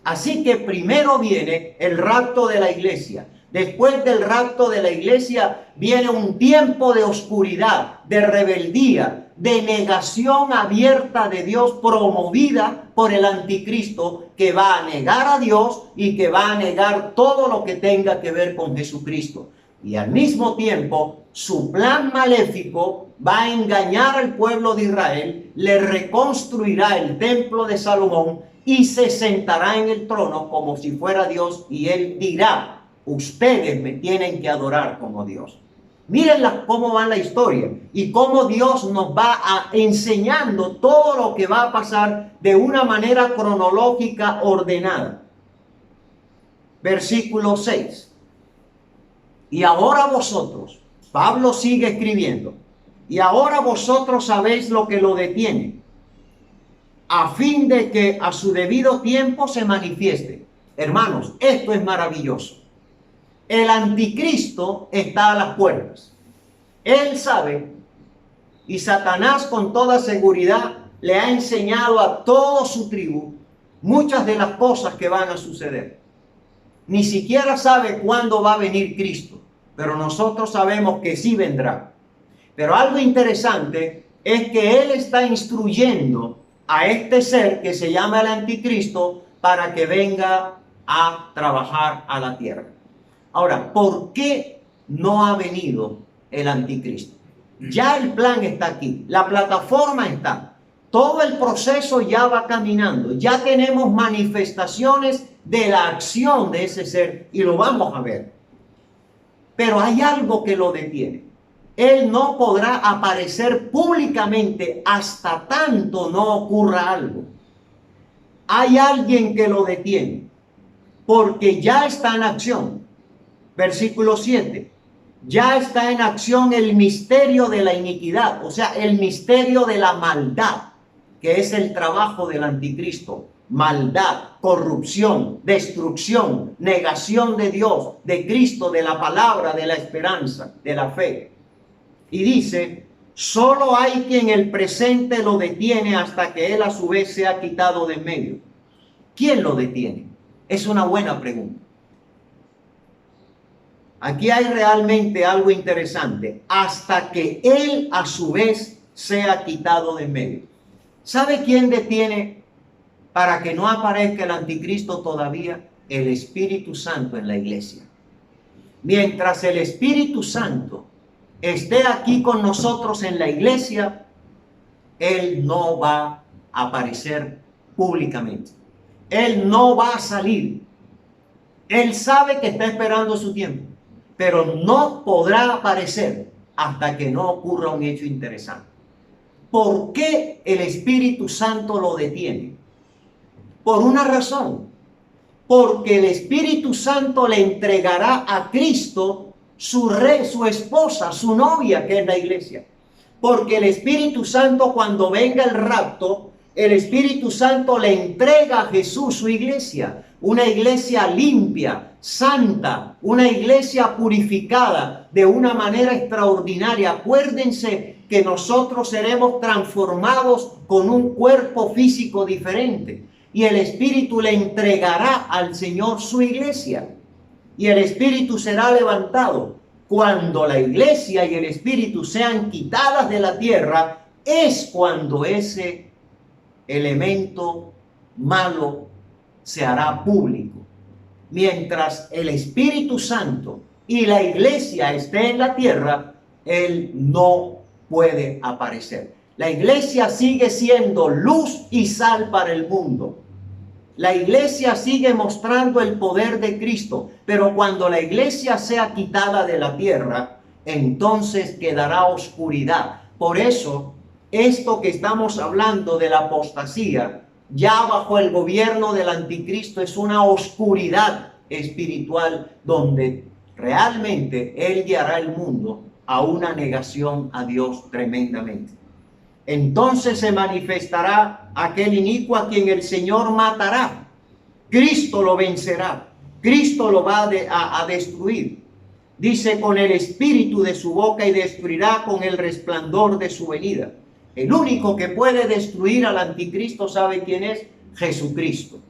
A: Así que primero viene el rapto de la iglesia. Después del rapto de la iglesia viene un tiempo de oscuridad, de rebeldía, de negación abierta de Dios promovida por el anticristo que va a negar a Dios y que va a negar todo lo que tenga que ver con Jesucristo. Y al mismo tiempo su plan maléfico va a engañar al pueblo de Israel, le reconstruirá el templo de Salomón y se sentará en el trono como si fuera Dios y él dirá, ustedes me tienen que adorar como Dios. Miren cómo va la historia y cómo Dios nos va enseñando todo lo que va a pasar de una manera cronológica ordenada. Versículo 6. Y ahora vosotros, Pablo sigue escribiendo, y ahora vosotros sabéis lo que lo detiene, a fin de que a su debido tiempo se manifieste. Hermanos, esto es maravilloso. El anticristo está a las puertas. Él sabe, y Satanás con toda seguridad le ha enseñado a toda su tribu muchas de las cosas que van a suceder. Ni siquiera sabe cuándo va a venir Cristo, pero nosotros sabemos que sí vendrá. Pero algo interesante es que él está instruyendo a este ser que se llama el anticristo para que venga a trabajar a la tierra. Ahora, ¿por qué no ha venido el anticristo? Ya el plan está aquí, la plataforma está, todo el proceso ya va caminando, ya tenemos manifestaciones de la acción de ese ser y lo vamos a ver. Pero hay algo que lo detiene. Él no podrá aparecer públicamente hasta tanto no ocurra algo. Hay alguien que lo detiene, porque ya está en acción. Versículo 7. Ya está en acción el misterio de la iniquidad, o sea, el misterio de la maldad, que es el trabajo del anticristo. Maldad, corrupción, destrucción, negación de Dios, de Cristo, de la palabra, de la esperanza, de la fe. Y dice, solo hay quien el presente lo detiene hasta que él a su vez sea quitado de en medio. ¿Quién lo detiene? Es una buena pregunta. Aquí hay realmente algo interesante. Hasta que él a su vez sea quitado de en medio. ¿Sabe quién detiene para que no aparezca el anticristo todavía? El Espíritu Santo en la iglesia. Mientras el Espíritu Santo esté aquí con nosotros en la iglesia, Él no va a aparecer públicamente. Él no va a salir. Él sabe que está esperando su tiempo, pero no podrá aparecer hasta que no ocurra un hecho interesante. ¿Por qué el Espíritu Santo lo detiene? Por una razón. Porque el Espíritu Santo le entregará a Cristo su esposa, su novia, que es la iglesia. Porque el Espíritu Santo, cuando venga el rapto, el Espíritu Santo le entrega a Jesús su iglesia. Una iglesia limpia, santa, una iglesia purificada de una manera extraordinaria. Acuérdense que nosotros seremos transformados con un cuerpo físico diferente. Y el Espíritu le entregará al Señor su iglesia. Y el Espíritu será levantado. Cuando la iglesia y el Espíritu sean quitadas de la tierra, es cuando ese elemento malo se hará público. Mientras el Espíritu Santo y la iglesia esté en la tierra, Él no puede aparecer. La iglesia sigue siendo luz y sal para el mundo. La iglesia sigue mostrando el poder de Cristo, pero cuando la iglesia sea quitada de la tierra, entonces quedará oscuridad. Por eso, esto que estamos hablando de la apostasía, ya bajo el gobierno del anticristo, es una oscuridad espiritual donde realmente Él guiará el mundo a una negación a Dios tremendamente. Entonces se manifestará aquel inicuo a quien el Señor matará. Cristo lo vencerá. Cristo lo va a destruir. Dice, con el espíritu de su boca, y destruirá con el resplandor de su venida. El único que puede destruir al anticristo, ¿sabe quién es? Jesucristo.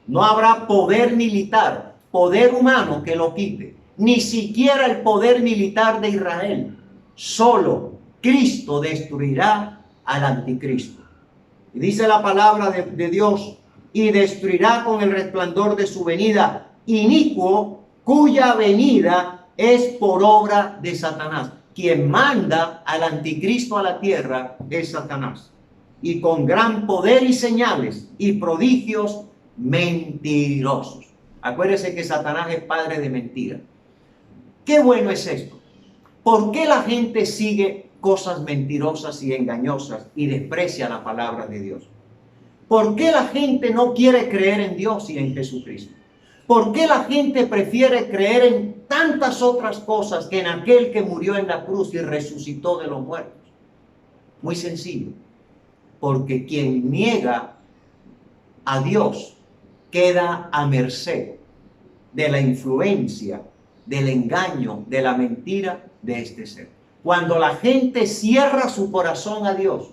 A: No habrá poder militar, poder humano que lo quite. Ni siquiera el poder militar de Israel. Solo Cristo destruirá al anticristo. Y dice la palabra de Dios, y destruirá con el resplandor de su venida inicuo, cuya venida es por obra de Satanás. Quien manda al anticristo a la tierra es Satanás. Y con gran poder y señales y prodigios mentirosos. Acuérdese que Satanás es padre de mentira. Qué bueno es esto. ¿Por qué la gente sigue cosas mentirosas y engañosas y desprecia la palabra de Dios? ¿Por qué la gente no quiere creer en Dios y en Jesucristo? ¿Por qué la gente prefiere creer en tantas otras cosas que en aquel que murió en la cruz y resucitó de los muertos? Muy sencillo. Porque quien niega a Dios queda a merced de la influencia, del engaño, de la mentira de este ser. Cuando la gente cierra su corazón a Dios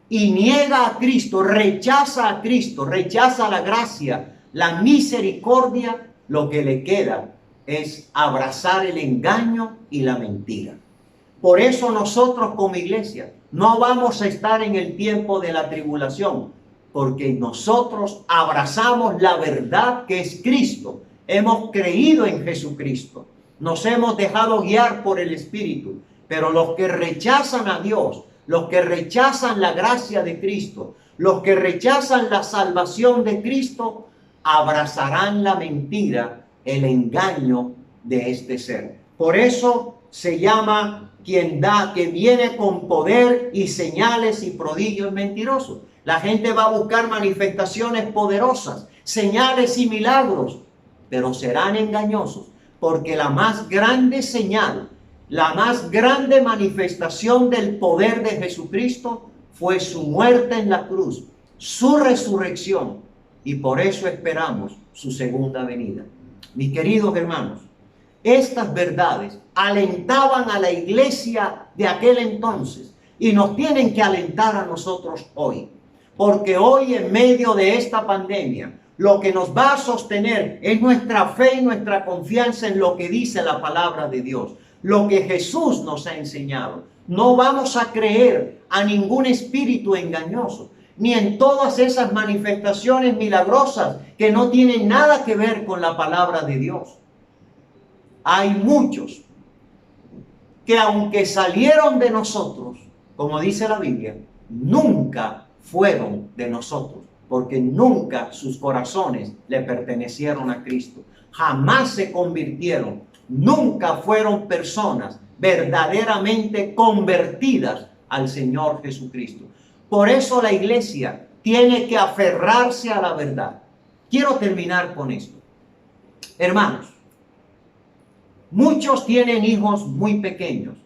A: y niega a Cristo, rechaza la gracia, la misericordia, lo que le queda es abrazar el engaño y la mentira. Por eso nosotros como iglesia no vamos a estar en el tiempo de la tribulación, porque nosotros abrazamos la verdad que es Cristo. Hemos creído en Jesucristo, nos hemos dejado guiar por el Espíritu, pero los que rechazan a Dios, los que rechazan la gracia de Cristo, los que rechazan la salvación de Cristo, abrazarán la mentira, el engaño de este ser. Por eso se llama quien que viene con poder y señales y prodigios mentirosos. La gente va a buscar manifestaciones poderosas, señales y milagros, pero serán engañosos, porque la más grande señal, la más grande manifestación del poder de Jesucristo fue su muerte en la cruz, su resurrección, y por eso esperamos su segunda venida. Mis queridos hermanos, estas verdades alentaban a la iglesia de aquel entonces y nos tienen que alentar a nosotros hoy, porque hoy en medio de esta pandemia, lo que nos va a sostener es nuestra fe y nuestra confianza en lo que dice la palabra de Dios, lo que Jesús nos ha enseñado. No vamos a creer a ningún espíritu engañoso. ni en todas esas manifestaciones milagrosas que no tienen nada que ver con la palabra de Dios. Hay muchos que aunque salieron de nosotros, como dice la Biblia, nunca fueron de nosotros, porque nunca sus corazones le pertenecieron a Cristo. Jamás se convirtieron, nunca fueron personas verdaderamente convertidas al Señor Jesucristo. Por eso la iglesia tiene que aferrarse a la verdad. Quiero terminar con esto. Hermanos, muchos tienen hijos muy pequeños.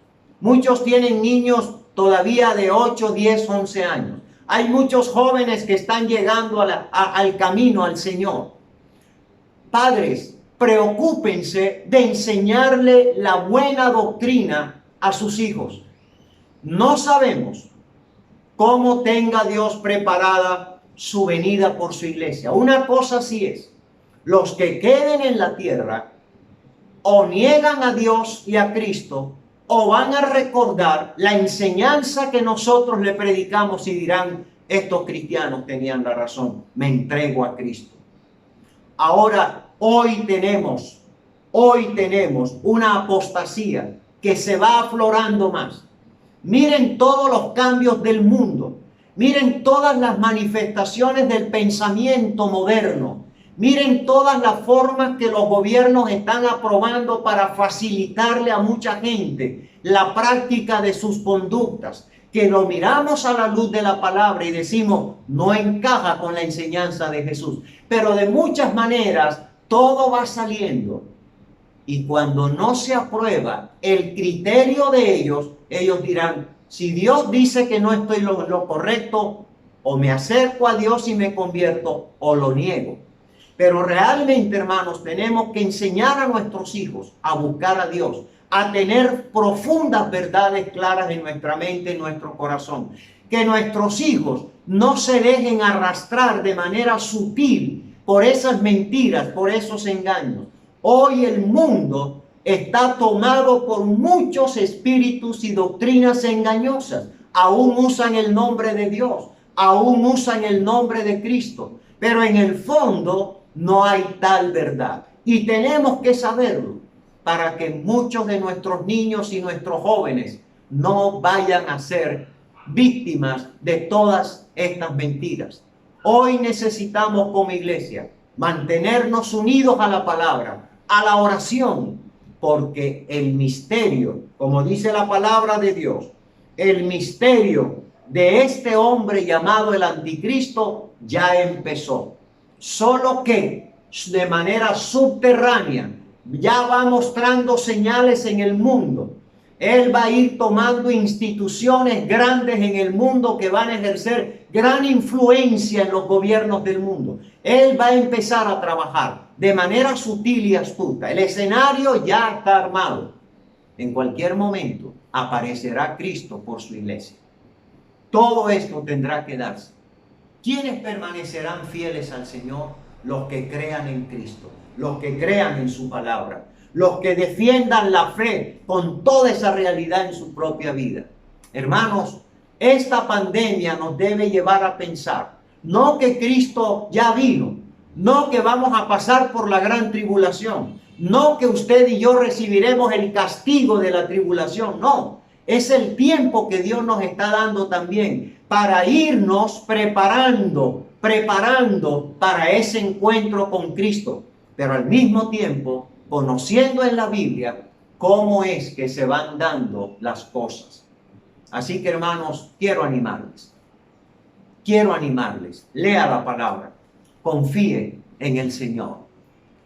A: Muchos tienen niños todavía de 8, 10, 11 años. Hay muchos jóvenes que están llegando al camino al Señor. Padres, preocúpense de enseñarle la buena doctrina a sus hijos. No sabemos cómo tenga Dios preparada su venida por su iglesia. Una cosa sí es, los que queden en la tierra o niegan a Dios y a Cristo, o van a recordar la enseñanza que nosotros le predicamos y dirán, estos cristianos tenían la razón, me entrego a Cristo. Ahora, hoy tenemos una apostasía que se va aflorando más. Miren todos los cambios del mundo, miren todas las manifestaciones del pensamiento moderno. Miren todas las formas que los gobiernos están aprobando para facilitarle a mucha gente la práctica de sus conductas, que lo miramos a la luz de la palabra y decimos, no encaja con la enseñanza de Jesús. Pero de muchas maneras todo va saliendo. Y cuando no se aprueba el criterio de ellos, ellos dirán, si Dios dice que no estoy lo correcto, o me acerco a Dios y me convierto, o lo niego. Pero realmente, hermanos, tenemos que enseñar a nuestros hijos a buscar a Dios, a tener profundas verdades claras en nuestra mente, en nuestro corazón. Que nuestros hijos no se dejen arrastrar de manera sutil por esas mentiras, por esos engaños. Hoy el mundo está tomado por muchos espíritus y doctrinas engañosas. Aún usan el nombre de Dios, aún usan el nombre de Cristo, pero en el fondo no hay tal verdad. Y tenemos que saberlo para que muchos de nuestros niños y nuestros jóvenes no vayan a ser víctimas de todas estas mentiras. Hoy necesitamos como iglesia mantenernos unidos a la palabra, a la oración, porque el misterio, como dice la palabra de Dios, el misterio de este hombre llamado el anticristo ya empezó. Solo que de manera subterránea ya va mostrando señales en el mundo. Él va a ir tomando instituciones grandes en el mundo que van a ejercer gran influencia en los gobiernos del mundo. Él va a empezar a trabajar de manera sutil y astuta. El escenario ya está armado. En cualquier momento aparecerá Cristo por su iglesia. Todo esto tendrá que darse. ¿Quiénes permanecerán fieles al Señor? Los que crean en Cristo, los que crean en su palabra, los que defiendan la fe con toda esa realidad en su propia vida. Hermanos, esta pandemia nos debe llevar a pensar, no que Cristo ya vino, no que vamos a pasar por la gran tribulación, no que usted y yo recibiremos el castigo de la tribulación, no. Es el tiempo que Dios nos está dando también para irnos preparando para ese encuentro con Cristo, pero al mismo tiempo conociendo en la Biblia cómo es que se van dando las cosas. Así que, hermanos, quiero animarles, lea la palabra, confíe en el Señor,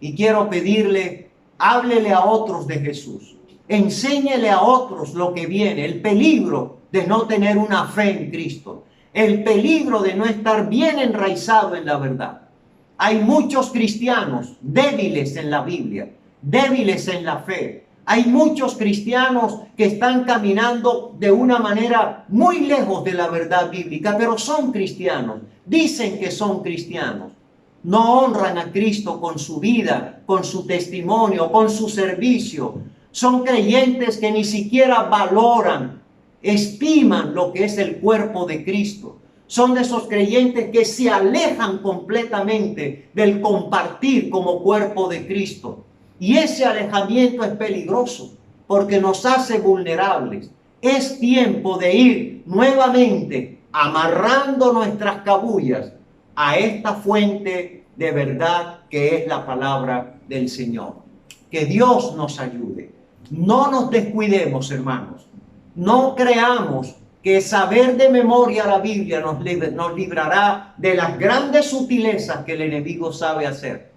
A: y quiero pedirle, háblele a otros de Jesús, enséñele a otros lo que viene, el peligro de no tener una fe en Cristo, el peligro de no estar bien enraizado en la verdad. Hay muchos cristianos débiles en la Biblia, débiles en la fe. Hay muchos cristianos que están caminando de una manera muy lejos de la verdad bíblica, pero son cristianos, dicen que son cristianos. No honran a Cristo con su vida, con su testimonio, con su servicio. Son creyentes que ni siquiera valoran, estiman lo que es el cuerpo de Cristo. Son de esos creyentes que se alejan completamente del compartir como cuerpo de Cristo. Y ese alejamiento es peligroso porque nos hace vulnerables. Es tiempo de ir nuevamente amarrando nuestras cabullas a esta fuente de verdad que es la palabra del Señor. Que Dios nos ayude. No nos descuidemos, hermanos. No creamos que saber de memoria la Biblia nos librará de las grandes sutilezas que el enemigo sabe hacer.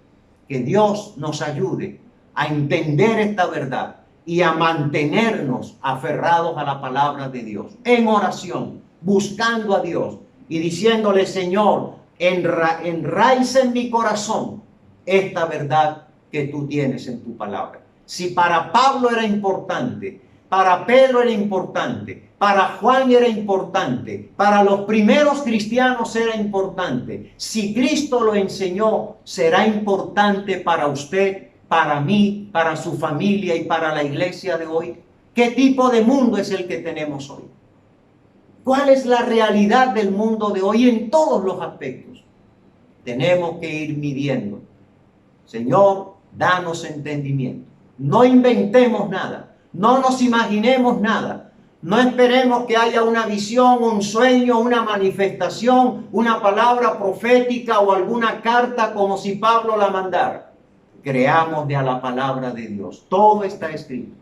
A: Que Dios nos ayude a entender esta verdad y a mantenernos aferrados a la palabra de Dios, en oración, buscando a Dios y diciéndole: Señor, enraiza en mi corazón esta verdad que tú tienes en tu palabra. Si para Pablo era importante, para Pedro era importante, para Juan era importante, para los primeros cristianos era importante, si Cristo lo enseñó, será importante para usted, para mí, para su familia y para la iglesia de hoy. ¿Qué tipo de mundo es el que tenemos hoy? ¿Cuál es la realidad del mundo de hoy en todos los aspectos? Tenemos que ir midiendo. Señor, danos entendimiento. No inventemos nada. No nos imaginemos nada. No esperemos que haya una visión, un sueño, una manifestación, una palabra profética o alguna carta como si Pablo la mandara. Creamos de a la palabra de Dios. Todo está escrito.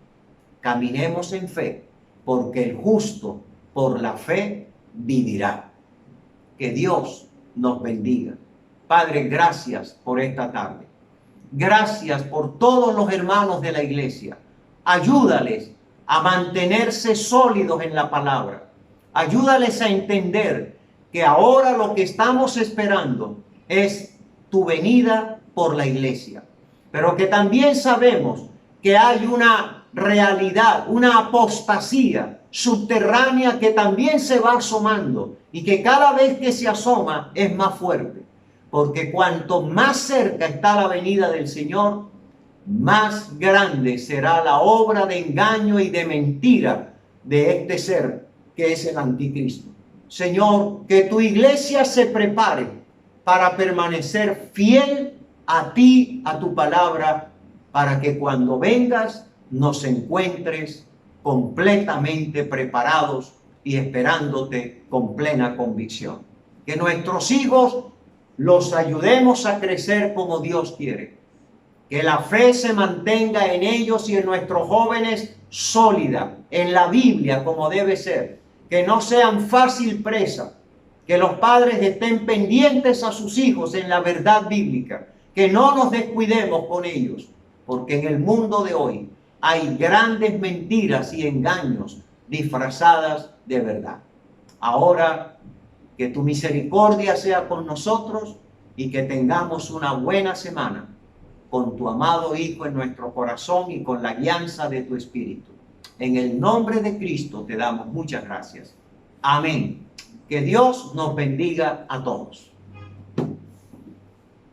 A: Caminemos en fe, porque el justo por la fe vivirá. Que Dios nos bendiga. Padre, gracias por esta tarde. Gracias por todos los hermanos de la iglesia. Ayúdales a mantenerse sólidos en la palabra. Ayúdales a entender que ahora lo que estamos esperando es tu venida por la iglesia. Pero que también sabemos que hay una realidad, una apostasía subterránea que también se va asomando y que cada vez que se asoma es más fuerte. Porque cuanto más cerca está la venida del Señor, más grande será la obra de engaño y de mentira de este ser que es el anticristo. Señor, que tu iglesia se prepare para permanecer fiel a ti, a tu palabra, para que cuando vengas nos encuentres completamente preparados y esperándote con plena convicción. Que nuestros hijos los ayudemos a crecer como Dios quiere. Que la fe se mantenga en ellos y en nuestros jóvenes sólida, en la Biblia como debe ser. Que no sean fácil presa. Que los padres estén pendientes a sus hijos en la verdad bíblica. Que no nos descuidemos con ellos, porque en el mundo de hoy hay grandes mentiras y engaños disfrazadas de verdad. Ahora, que tu misericordia sea con nosotros y que tengamos una buena semana con tu amado Hijo en nuestro corazón y con la guianza de tu Espíritu. En el nombre de Cristo te damos muchas gracias. Amén. Que Dios nos bendiga a todos.